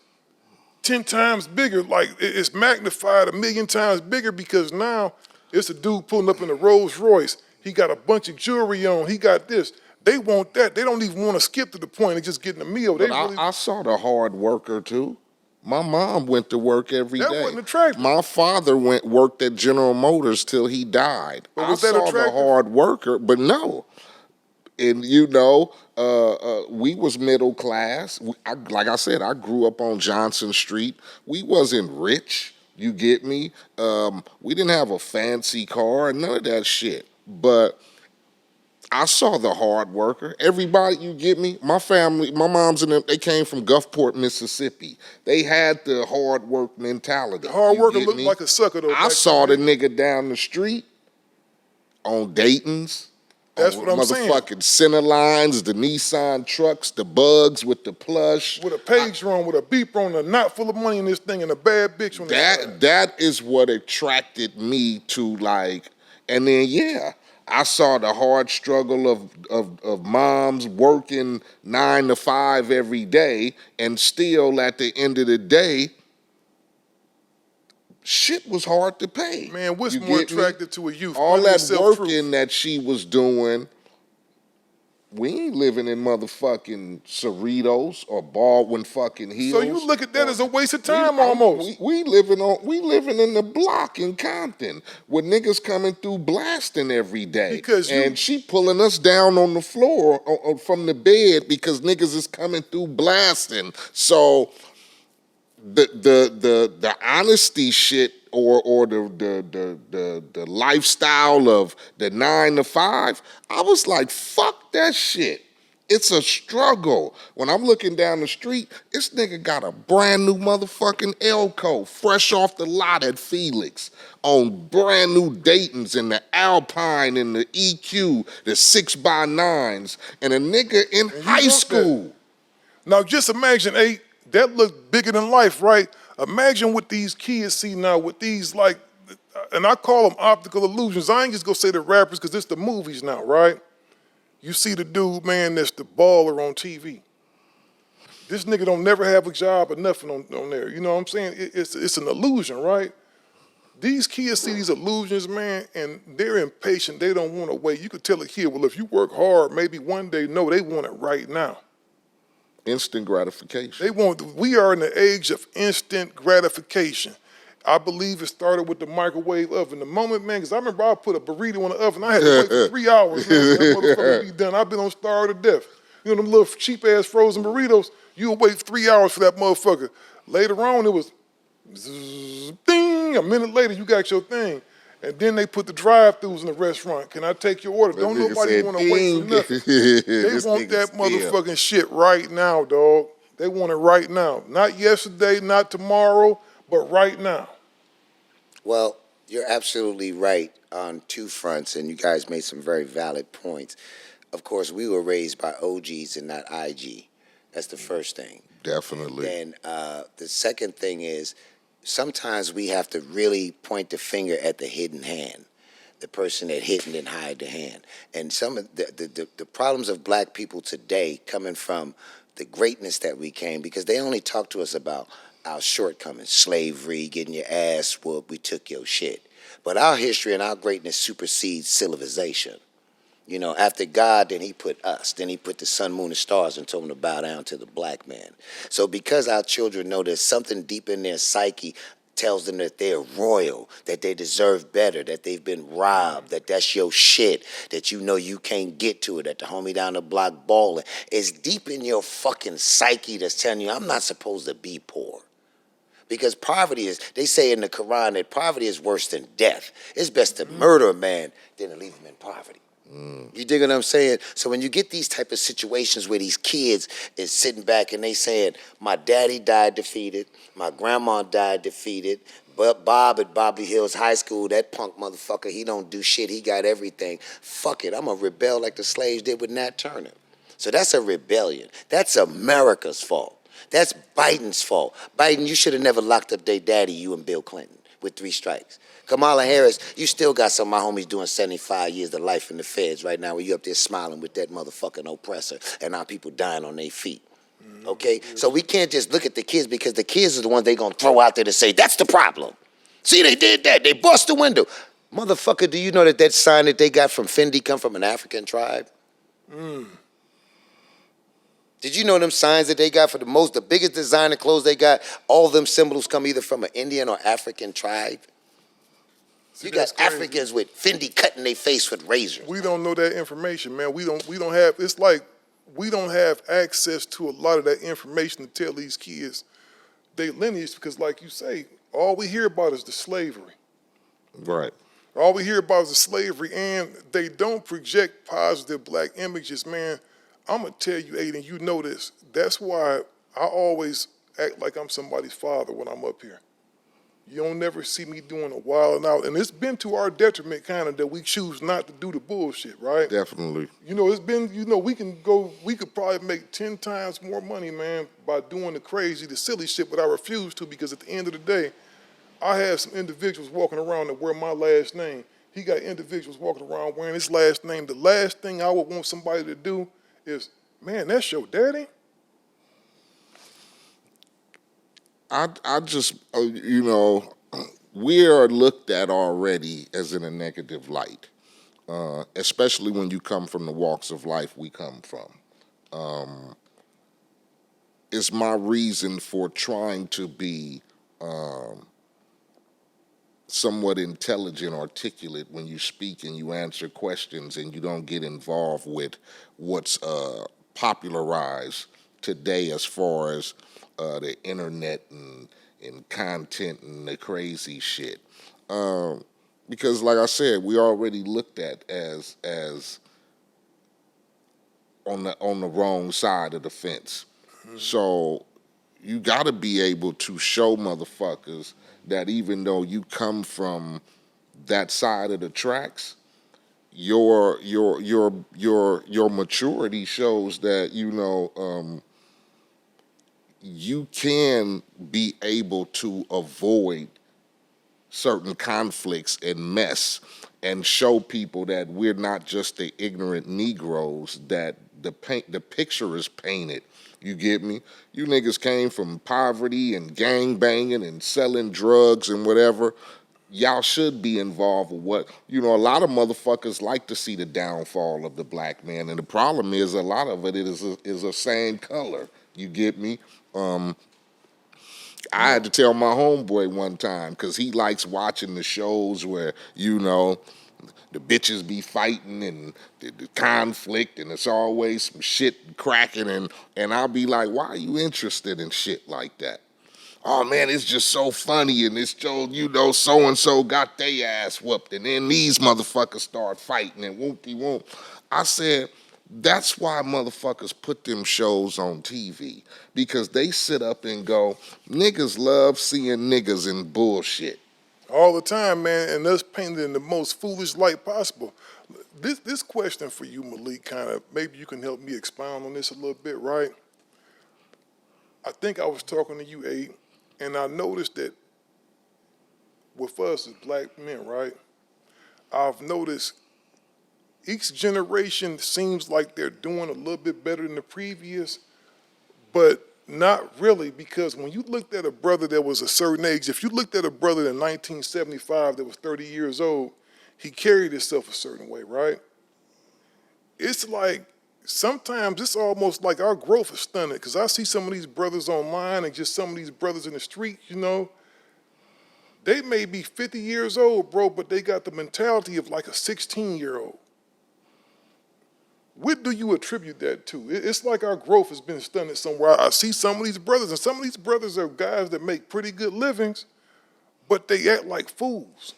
10 times bigger. Like, it's magnified 1,000,000 times bigger because now it's a dude pulling up in a Rolls Royce. He got a bunch of jewelry on. He got this. They want that. They don't even want to skip to the point of just getting a meal. I saw the hard worker, too. My mom went to work every day. That wasn't attractive. My father worked at General Motors till he died. But was I that saw attractive? the hard worker, but no. And you know, we was middle class. Like I said, I grew up on Johnson Street. We wasn't rich. You get me? We didn't have a fancy car, none of that shit. But I saw the hard worker. Everybody, you get me? My family, my mom's and them, they came from Gulfport, Mississippi. They had the hard work mentality. The hard worker looked like a sucker, though. I saw the nigga down the street on Dayton's. That's what I'm saying. Motherfucking center lines, the Nissan trucks, the bugs with the plush. With a page on, with a beeper on, a knot full of money in this thing, and a bad bitch on the side. That is what attracted me to, like, and then, yeah. I saw the hard struggle of moms working 9 to 5 every day, and still at the end of the day, shit was hard to pay. Man, what's more attractive to a youth? All that working that she was doing, we ain't living in motherfucking Cerritos or Baldwin fucking Hills. So you look at that as a waste of time almost. We living in the block in Compton with niggas coming through blasting every day. And she pulling us down on the floor from the bed because niggas is coming through blasting. So the honesty shit or the lifestyle of the 9 to 5, I was like, fuck that shit. It's a struggle. When I'm looking down the street, this nigga got a brand new motherfucking Elko, fresh off the lot at Felix, on brand new Dayton's and the Alpine and the EQ, the 6x9s, and a nigga in high school. Now just imagine, Eiht, that looked bigger than life, right? Imagine what these kids see now with these, like, and I call them optical illusions. I ain't just gonna say the rappers because it's the movies now, right? You see the dude, man, that's the baller on TV. This nigga don't never have a job or nothing on there. You know what I'm saying? It's an illusion, right? These kids see these illusions, man, and they're impatient. They don't want to wait. You could tell a kid, well, if you work hard, maybe one day. No, they want it right now. Instant gratification. We are in the age of instant gratification. I believe it started with the microwave oven. The moment, man, because I remember I put a burrito in the oven. I had to wait for 3 hours, man, for that motherfucker to be done. I've been on starve to death. You know them little cheap-ass frozen burritos? You'll wait 3 hours for that motherfucker. Later on, it was zzz, ding. A minute later, you got your thing. And then they put the drive-thrus in the restaurant. Can I take your order? Don't nobody want to wait for nothing. They want that motherfucking shit right now, dog. They want it right now. Not yesterday, not tomorrow, but right now. Well, you're absolutely right on two fronts, and you guys made some very valid points. Of course, we were raised by OGs and not IG. That's the first thing. Definitely. And the second thing is sometimes we have to really point the finger at the hidden hand, the person that hid and didn't hide the hand. And some of the problems of black people today coming from the greatness that we came, because they only talk to us about our shortcomings, slavery, getting your ass whooped, we took your shit. But our history and our greatness supersedes civilization. You know, after God, then he put us. Then he put the sun, moon, and stars and told them to bow down to the black man. So because our children know there's something deep in their psyche tells them that they're royal, that they deserve better, that they've been robbed, that that's your shit, that you know you can't get to it, that the homie down the block balling. It's deep in your fucking psyche that's telling you, I'm not supposed to be poor. Because poverty is, they say in the Quran that poverty is worse than death. It's best to murder a man than to leave him in poverty. You dig what I'm saying? So when you get these type of situations where these kids is sitting back and they saying, my daddy died defeated, my grandma died defeated, but Bob at Bobby Hills High School, that punk motherfucker, he don't do shit, he got everything. Fuck it, I'm gonna rebel like the slaves did with Nat Turner. So that's a rebellion. That's America's fault. That's Biden's fault. Biden, you should have never locked up their daddy, you and Bill Clinton, with 3 strikes. Kamala Harris, you still got some of my homies doing 75 years of life in the feds right now where you up there smiling with that motherfucking oppressor and our people dying on their feet. Okay? So we can't just look at the kids because the kids are the ones they gonna throw out there to say, that's the problem. See, they did that. They bust the window. Motherfucker, do you know that sign that they got from Fendi come from an African tribe? Did you know them signs that they got for the biggest designer clothes they got, all them symbols come either from an Indian or African tribe? See, you got Africans with Fendi cutting their face with razors. We don't know that information, man. We don't have, it's like we don't have access to a lot of that information to tell these kids their lineage because like you say, all we hear about is the slavery. Right. All we hear about is the slavery, and they don't project positive black images, man. I'm going to tell you, Eiht, and you know this. That's why I always act like I'm somebody's father when I'm up here. You don't never see me doing a wild out. And it's been to our detriment kind of that we choose not to do the bullshit, right? Definitely. You know, it's been, you know, we could probably make 10 times more money, man, by doing the crazy, the silly shit, but I refuse to because at the end of the day, I have some individuals walking around that wear my last name. He got individuals walking around wearing his last name. The last thing I would want somebody to do is, man, that's your daddy? I just, you know, we are looked at already as in a negative light, especially when you come from the walks of life we come from. It's my reason for trying to be somewhat intelligent, articulate when you speak and you answer questions and you don't get involved with what's popularized today as far as the internet and content and the crazy shit. Because like I said, we already looked at as on the wrong side of the fence. Mm-hmm. So you gotta be able to show motherfuckers that even though you come from that side of the tracks, your maturity shows that, you know, you can be able to avoid certain conflicts and mess and show people that we're not just the ignorant Negroes that the picture is painted. You get me? You niggas came from poverty and gang banging and selling drugs and whatever. Y'all should be involved with what, a lot of motherfuckers like to see the downfall of the black man. And the problem is a lot of it is the same color. You get me? I had to tell my homeboy one time, because he likes watching the shows where, the bitches be fighting and the conflict, and it's always some shit cracking, and I'll be like, why are you interested in shit like that? Oh man, it's just so funny, and it's so, so-and-so got they ass whooped, and then these motherfuckers start fighting, and whoop-de-whoop. I said, that's why motherfuckers put them shows on TV, because they sit up and go, niggas love seeing niggas in bullshit. All the time, man, and that's painted in the most foolish light possible. This question for you, Malik, kind of, maybe you can help me expound on this a little bit, right? I think I was talking to you, Eiht, and I noticed that with us as black men, right, I've noticed each generation seems like they're doing a little bit better than the previous, but not really, because when you looked at a brother that was a certain age, if you looked at a brother in 1975 that was 30 years old, he carried himself a certain way, right? It's like, sometimes it's almost like our growth is stunted, because I see some of these brothers online and just some of these brothers in the street, they may be 50 years old, bro, but they got the mentality of like a 16-year-old. What do you attribute that to? It's like our growth has been stunted somewhere. I see some of these brothers, and some of these brothers are guys that make pretty good livings, but they act like fools.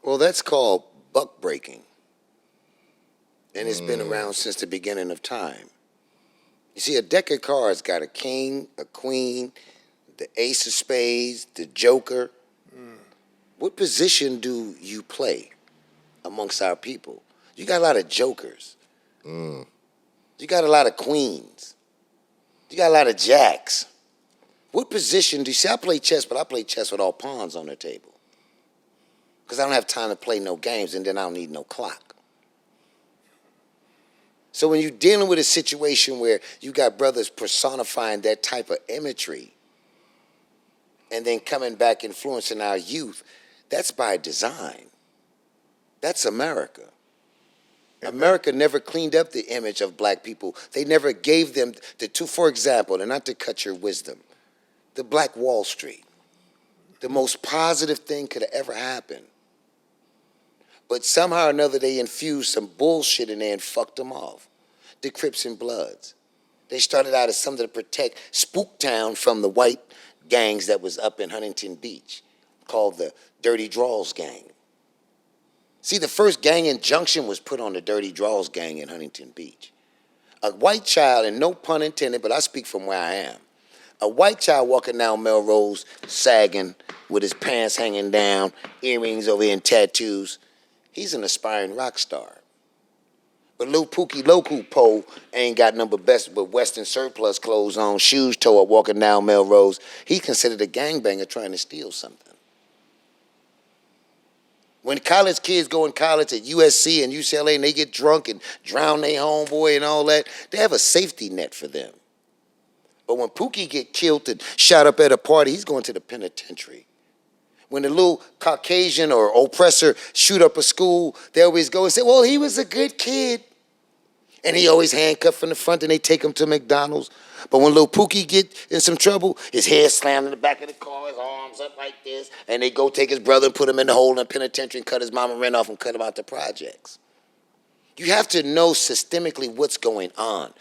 Well, that's called buck breaking. And it's been around since the beginning of time. You see, a deck of cards got a king, a queen, the ace of spades, the joker. What position do you play amongst our people? You got a lot of jokers. You got a lot of queens. You got a lot of jacks. What position do you see? I play chess, but I play chess with all pawns on the table, because I don't have time to play no games, and then I don't need no clock. So when you're dealing with a situation where you got brothers personifying that type of imagery and then coming back influencing our youth, that's by design. That's America. America never cleaned up the image of black people. They never gave them for example, and not to cut your wisdom, the Black Wall Street, the most positive thing could have ever happened. But somehow or another, they infused some bullshit in there and fucked them off. The Crips and Bloods. They started out as something to protect Spooktown from the white gangs that was up in Huntington Beach, called the Dirty Draws Gang. See, the first gang injunction was put on the Dirty Draws Gang in Huntington Beach. A white child, and no pun intended, but I speak from where I am. A white child walking down Melrose, sagging, with his pants hanging down, earrings over here and tattoos. He's an aspiring rock star. But Lil Pookie Loku Po ain't got number best but Western surplus clothes on, shoes toe up, walking down Melrose. He considered a gangbanger trying to steal something. When college kids go in college at USC and UCLA and they get drunk and drown their homeboy and all that, they have a safety net for them. But when Pookie get killed and shot up at a party, he's going to the penitentiary. When the little Caucasian or oppressor shoot up a school, they always go and say, well, he was a good kid. And he always handcuffed from the front and they take him to McDonald's. But when little Pookie get in some trouble, his head slammed in the back of the car, his arms up like this, and they go take his brother and put him in the hole in the penitentiary and cut his mama rent off and cut him out the projects. You have to know systemically what's going on.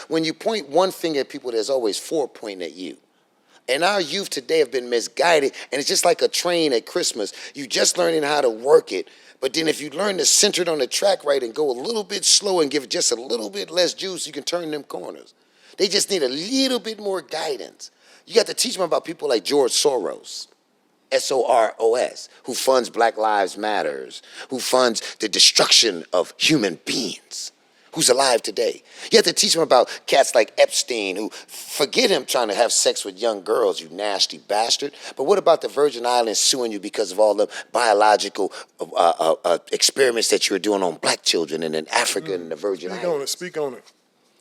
When you point one finger at people, there's always four pointing at you. And our youth today have been misguided, and it's just like a train at Christmas. You just learning how to work it, but then if you learn to center it on the track right and go a little bit slow and give it just a little bit less juice, you can turn them corners. They just need a little bit more guidance. You got to teach them about people like George Soros, S-O-R-O-S, who funds Black Lives Matters, who funds the destruction of human beings, who's alive today. You have to teach them about cats like Epstein, who forget him trying to have sex with young girls, you nasty bastard. But what about the Virgin Islands suing you because of all the biological experiments that you were doing on black children and in Africa and the Virgin Islands? Speak on it.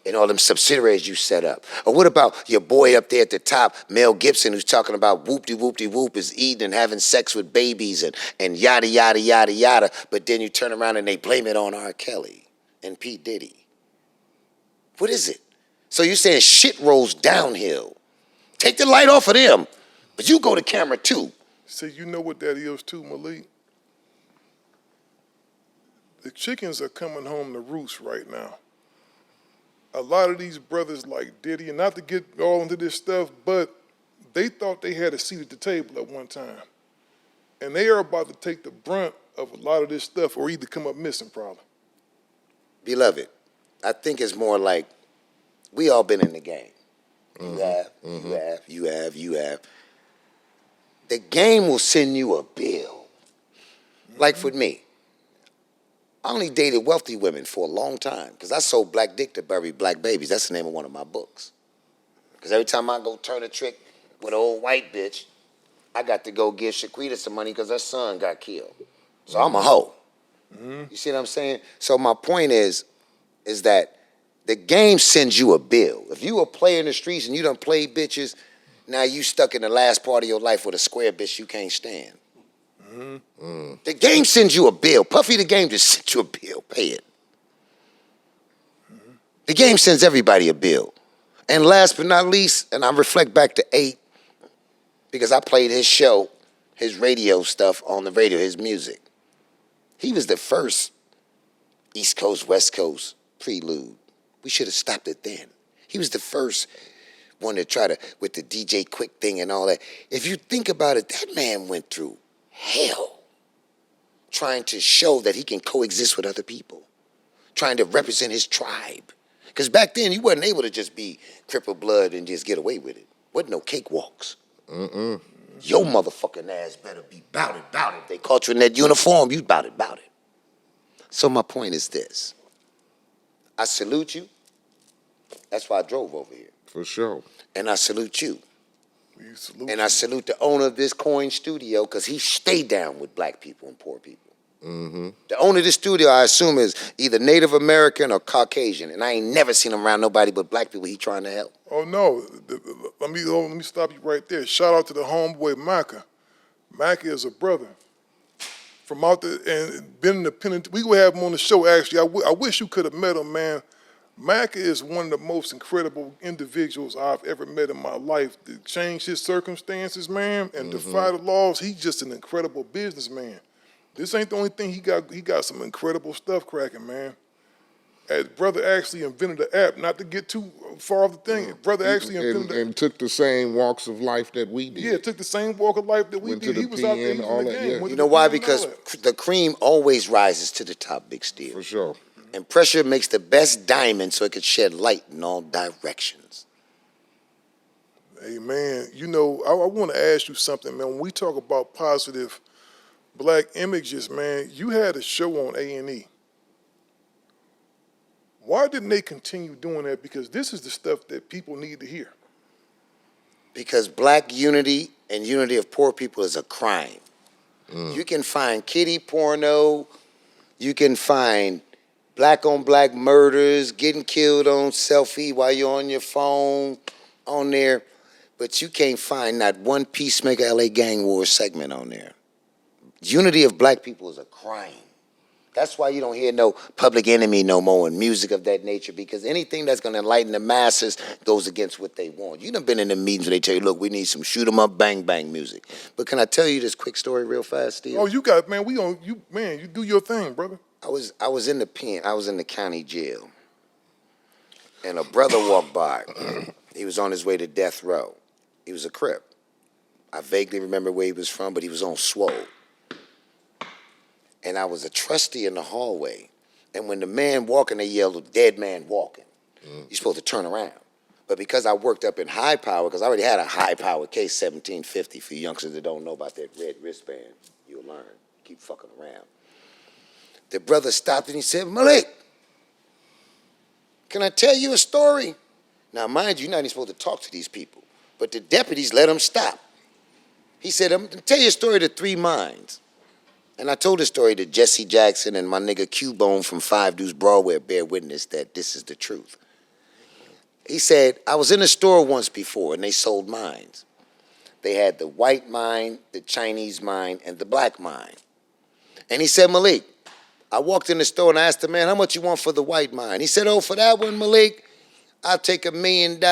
And all them subsidiaries you set up. Or what about your boy up there at the top, Mel Gibson, who's talking about whoop-de-whoop-de-whoop is eating and having sex with babies and yada, yada, yada, yada. But then you turn around and they blame it on R. Kelly and P. Diddy. What is it? So you're saying shit rolls downhill. Take the light off of them, but you go to camera too. See, you know what that is too, Malik? The chickens are coming home to roost right now. A lot of these brothers like Diddy, and not to get all into this stuff, but they thought they had a seat at the table at one time. And they are about to take the brunt of a lot of this stuff or either come up missing probably. Beloved, I think it's more like we all been in the game. You have. The game will send you a bill. Like for me, I only dated wealthy women for a long time because I sold black dick to bury black babies. That's the name of one of my books. Because every time I go turn a trick with an old white bitch, I got to go give Shaquita some money because her son got killed. So I'm a hoe. You see what I'm saying? So my point is that the game sends you a bill. If you a player in the streets and you done played bitches, now you stuck in the last part of your life with a square bitch you can't stand. The game sends you a bill. Puffy the Game just sent you a bill. Pay it. The game sends everybody a bill. And last but not least, and I reflect back to Eiht, because I played his show, his radio stuff on the radio, his music. He was the first East Coast, West Coast prelude. We should have stopped it then. He was the first one to try to, with the DJ Quick thing and all that. If you think about it, that man went through hell trying to show that he can coexist with other people, trying to represent his tribe. Because back then, you wasn't able to just be crippled blood and just get away with it. Wasn't no cakewalks. Your motherfucking ass better be bout it. If they caught you in that uniform, you bout it. So my point is this. I salute you. That's why I drove over here. For sure. And I salute you. And I salute the owner of this coin studio because he stayed down with black people and poor people. The owner of this studio, I assume, is either Native American or Caucasian, and I ain't never seen him around nobody but black people he trying to help. Oh no, let me stop you right there. Shout out to the homeboy Maka. Maka is a brother from out there and been in the penitentiary. We would have him on the show actually. I wish you could have met him, man. Maka is one of the most incredible individuals I've ever met in my life. To change his circumstances, man, and defy the laws. He's just an incredible businessman. This ain't the only thing he got. He got some incredible stuff cracking, man. His brother actually invented the app. Not to get too far off the thing. Brother actually invented and took the same walks of life that we did. Yeah, took the same walk of life that we Went did. to He the was out there, he pen, was in the all that, game. yeah. Went You to know the why? pen and Because all that. the cream always rises to the top, Big Steele. For sure. And pressure makes the best diamond so it can shed light in all directions. Hey, man, you know, I want to ask you something, man. When we talk about positive black images, man, you had a show on A&E. Why didn't they continue doing that? Because this is the stuff that people need to hear. Because black unity and unity of poor people is a crime. You can find kiddie porno, you can find black on black murders, getting killed on selfie while you're on your phone on there, but you can't find not one Peacemaker LA Gang War segment on there. Unity of black people is a crime. That's why you don't hear no Public Enemy no more and music of that nature, because anything that's going to enlighten the masses goes against what they want. You done been in the meetings where they tell you, look, we need some shoot 'em up, bang, bang music. But can I tell you this quick story real fast, Steve? Oh, you got, man, you do your thing, brother. I was in the pen. I was in the county jail, and a brother walked by. He was on his way to death row. He was a Crip. I vaguely remember where he was from, but he was on swole. And I was a trustee in the hallway, and when the man walking, they yelled, "Dead man walking." You're supposed to turn around. But because I worked up in high power, because I already had a high power case 1750 for youngsters that don't know about that red wristband, you'll learn. Keep fucking around. The brother stopped and he said, "Malik, Can I tell you a story? Now, mind you, you're not even supposed to talk to these people. But the deputies let him stop. He said, I'm going to tell you a story of the three minds. And I told the story to Jesse Jackson and my nigga Q-Bone from Five Deuce Broadway bear witness that this is the truth. He said, I was in a store once before and they sold mines. They had the white mine, the Chinese mine, and the black mine. And he said, Malik, I walked in the store and I asked the man, how much you want for the white mine? He said, oh, for that one, Malik, I'll take $1 million.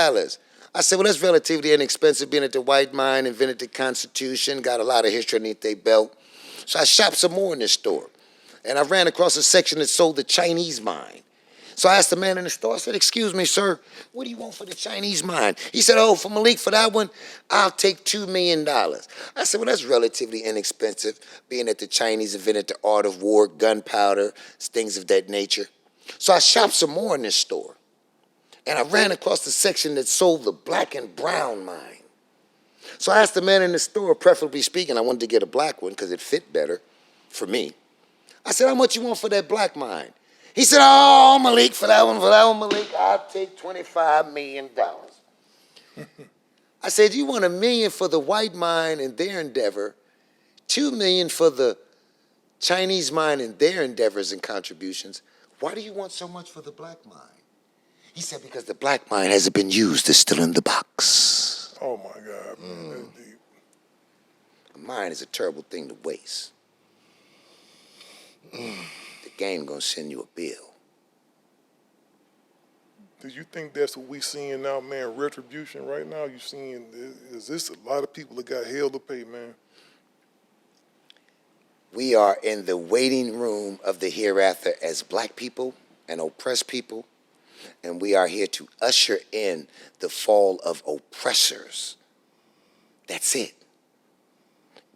I said, well, that's relatively inexpensive, being at the white mine, invented the Constitution, got a lot of history underneath their belt. So I shopped some more in this store. And I ran across a section that sold the Chinese mine. So I asked the man in the store, I said, excuse me, sir, what do you want for the Chinese mine? He said, oh, for Malik, for that one, I'll take $2 million. I said, well, that's relatively inexpensive, being that the Chinese invented the art of war, gunpowder, things of that nature. So I shopped some more in this store. And I ran across the section that sold the black and brown mine. So I asked the man in the store, preferably speaking, I wanted to get a black one because it fit better for me. I said, how much you want for that black mine? He said, oh, Malik, for that one, Malik, I'll take $25 million. I said, you want $1 million for the white mine and their endeavor, $2 million for the Chinese mine and their endeavors and contributions. Why do you want so much for the black mine? He said, because the black mine hasn't been used, it's still in the box. Oh, my God, man, that's deep. A mine is a terrible thing to waste. The game gonna send you a bill. Do you think that's what we seeing now, man, retribution right now? You seeing, is this a lot of people that got hell to pay, man? We are in the waiting room of the hereafter as black people and oppressed people, and we are here to usher in the fall of oppressors. That's it.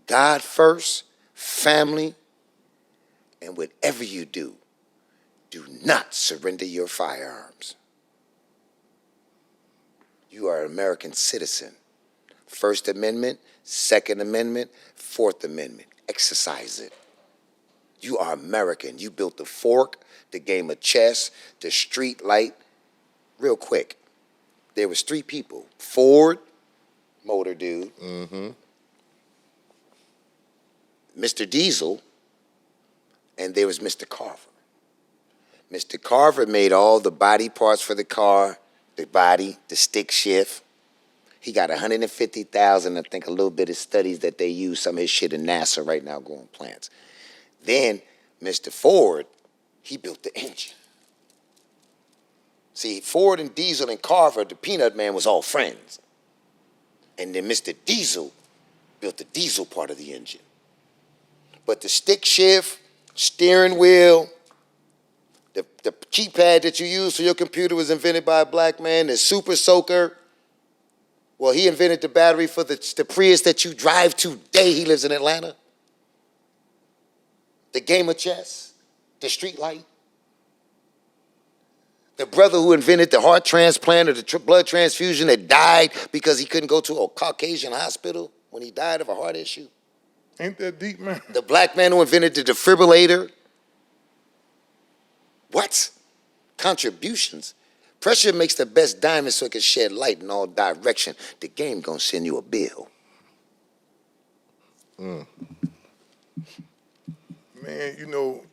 God first, family, and whatever you do not surrender your firearms. You are an American citizen. First Amendment, Second Amendment, Fourth Amendment. Exercise it. You are American. You built the fork, the game of chess, the street light. Real quick, there was 3 people. Ford, motor dude. Mr. Diesel, and there was Mr. Carver. Mr. Carver made all the body parts for the car, the body, the stick shift. He got 150,000, I think a little bit of studies that they use some of his shit in NASA right now growing plants. Then Mr. Ford, he built the engine. See, Ford and Diesel and Carver, the Peanut Man, was all friends. And then Mr. Diesel built the diesel part of the engine. But the stick shift, steering wheel, the keypad that you use for your computer was invented by a black man. The super soaker, well, he invented the battery for the Prius that you drive today. He lives in Atlanta. The game of chess, the street light. The brother who invented the heart transplant or the blood transfusion that died because he couldn't go to a Caucasian hospital when he died of a heart issue. Ain't that deep, man? The black man who invented the defibrillator. What? Contributions. Pressure makes the best diamond so it can shed light in all direction. The game gonna send you a bill. Man, you know,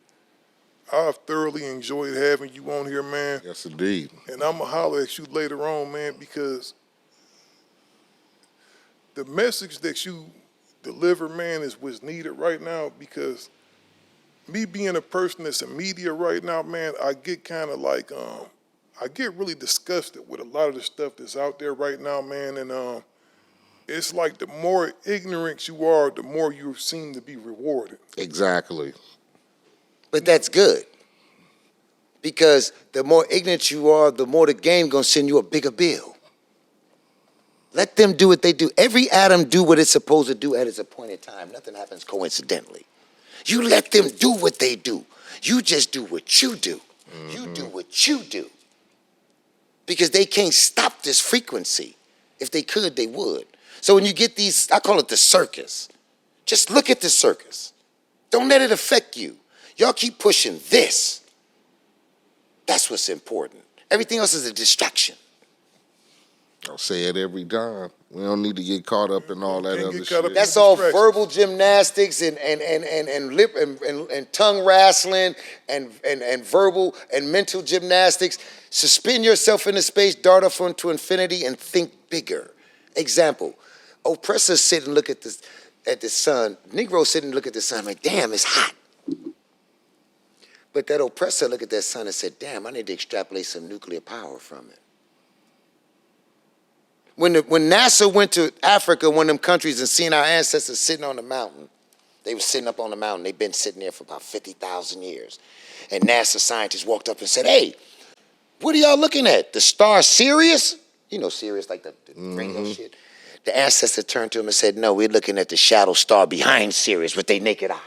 I've thoroughly enjoyed having you on here, man. Yes, indeed. And I'm going to holler at you later on, man, because the message that you deliver, man, is what's needed right now. Because me being a person that's in media right now, man, I get kind of like, I get really disgusted with a lot of the stuff that's out there right now, man. And it's like the more ignorant you are, the more you seem to be rewarded. Exactly. But that's good. Because the more ignorant you are, the more the game gonna send you a bigger bill. Let them do what they do. Every atom do what it's supposed to do at its appointed time. Nothing happens coincidentally. You let them do what they do. You just do what you do. You do what you do. Because they can't stop this frequency. If they could, they would. So when you get these, I call it the circus. Just look at the circus. Don't let it affect you. Y'all keep pushing this. That's what's important. Everything else is a distraction. I'll say it every time. We don't need to get caught up in all that Can't other get caught up shit. in That's all distractions. verbal gymnastics and lip and tongue wrestling and verbal and mental gymnastics. Suspend yourself in the space, dart off into infinity, and think bigger. Example: oppressors sit and look at the sun. Negroes sit and look at the sun like, damn, it's hot. But that oppressor look at that sun and said, damn, I need to extrapolate some nuclear power from it. When NASA went to Africa, one of them countries, and seen our ancestors sitting on the mountain, they were sitting up on the mountain. They've been sitting there for about 50,000 years. And NASA scientists walked up and said, hey, what are y'all looking at? The star Sirius? You know Sirius, like the radio shit. The ancestor turned to him and said, no, we're looking at the shadow star behind Sirius with their naked eye.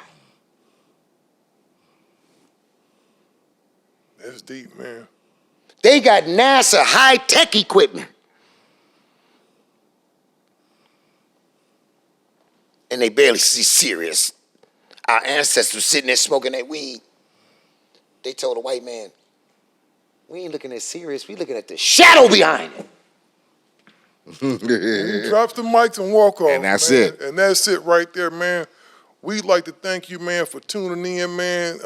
That's deep, man. They got NASA high-tech equipment. And they barely see Sirius. Our ancestors were sitting there smoking that weed. They told a white man, we ain't looking at Sirius, we looking at the shadow behind it. He drops the mics and walk off. And that's man. it. And that's it right there, man. We'd like to thank you, man, for tuning in, man.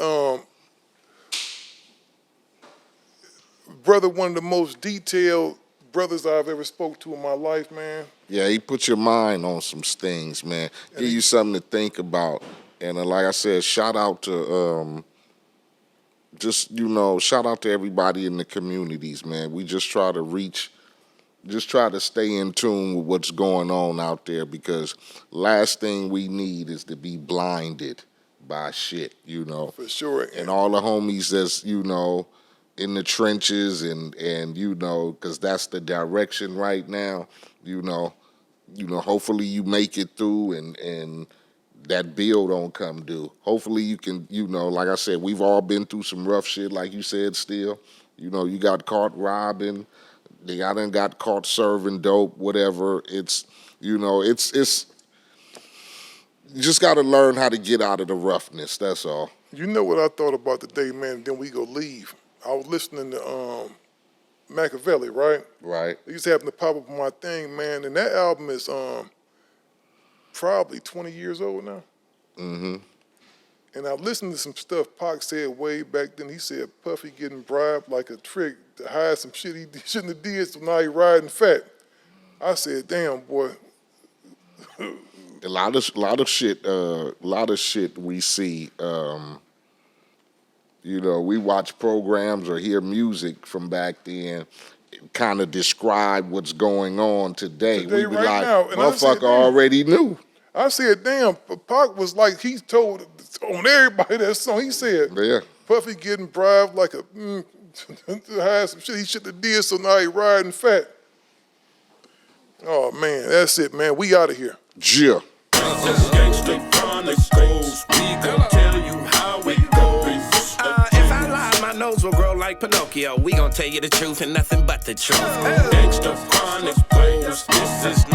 Brother, one of the most detailed brothers I've ever spoke to in my life, man. Yeah, he put your mind on some things, man. Give you something to think about. And like I said, shout out to shout out to everybody in the communities, man. We just try to stay in tune with what's going on out there, because last thing we need is to be blinded by shit, For sure. And all the homies that's, in the trenches and because that's the direction right now, hopefully you make it through and that bill don't come due. Hopefully you can, like I said, we've all been through some rough shit, like you said, Steele. You got caught robbing, I done got caught serving dope, whatever. It's, you just got to learn how to get out of the roughness, that's all. You know what I thought about today, man? Then we go leave. I was listening to Machiavelli, right? Right. It just happened to pop up on my thing, man. And that album is probably 20 years old now. Mm-hmm. And I listened to some stuff Pac said way back then. He said Puffy getting bribed like a trick to hide some shit he shouldn't have did, so now he riding fat. I said, damn, boy. A lot of shit we see. We watch programs or hear music from back then, kind of describe what's going on today. We be right like, now. And I said, motherfucker already knew. I said, damn, Pac was like, he told on everybody that song. He said, Yeah. Puffy getting bribed like a to hide some shit he shouldn't have did, so now he riding fat. Oh man, that's it, man. We out of here. Yeah. Gangster Chronicles, we gon' tell you how it goes. If I lie, my nose will grow like Pinocchio. We gon' tell you the truth and nothing but the truth. Gangster Chronicles, this is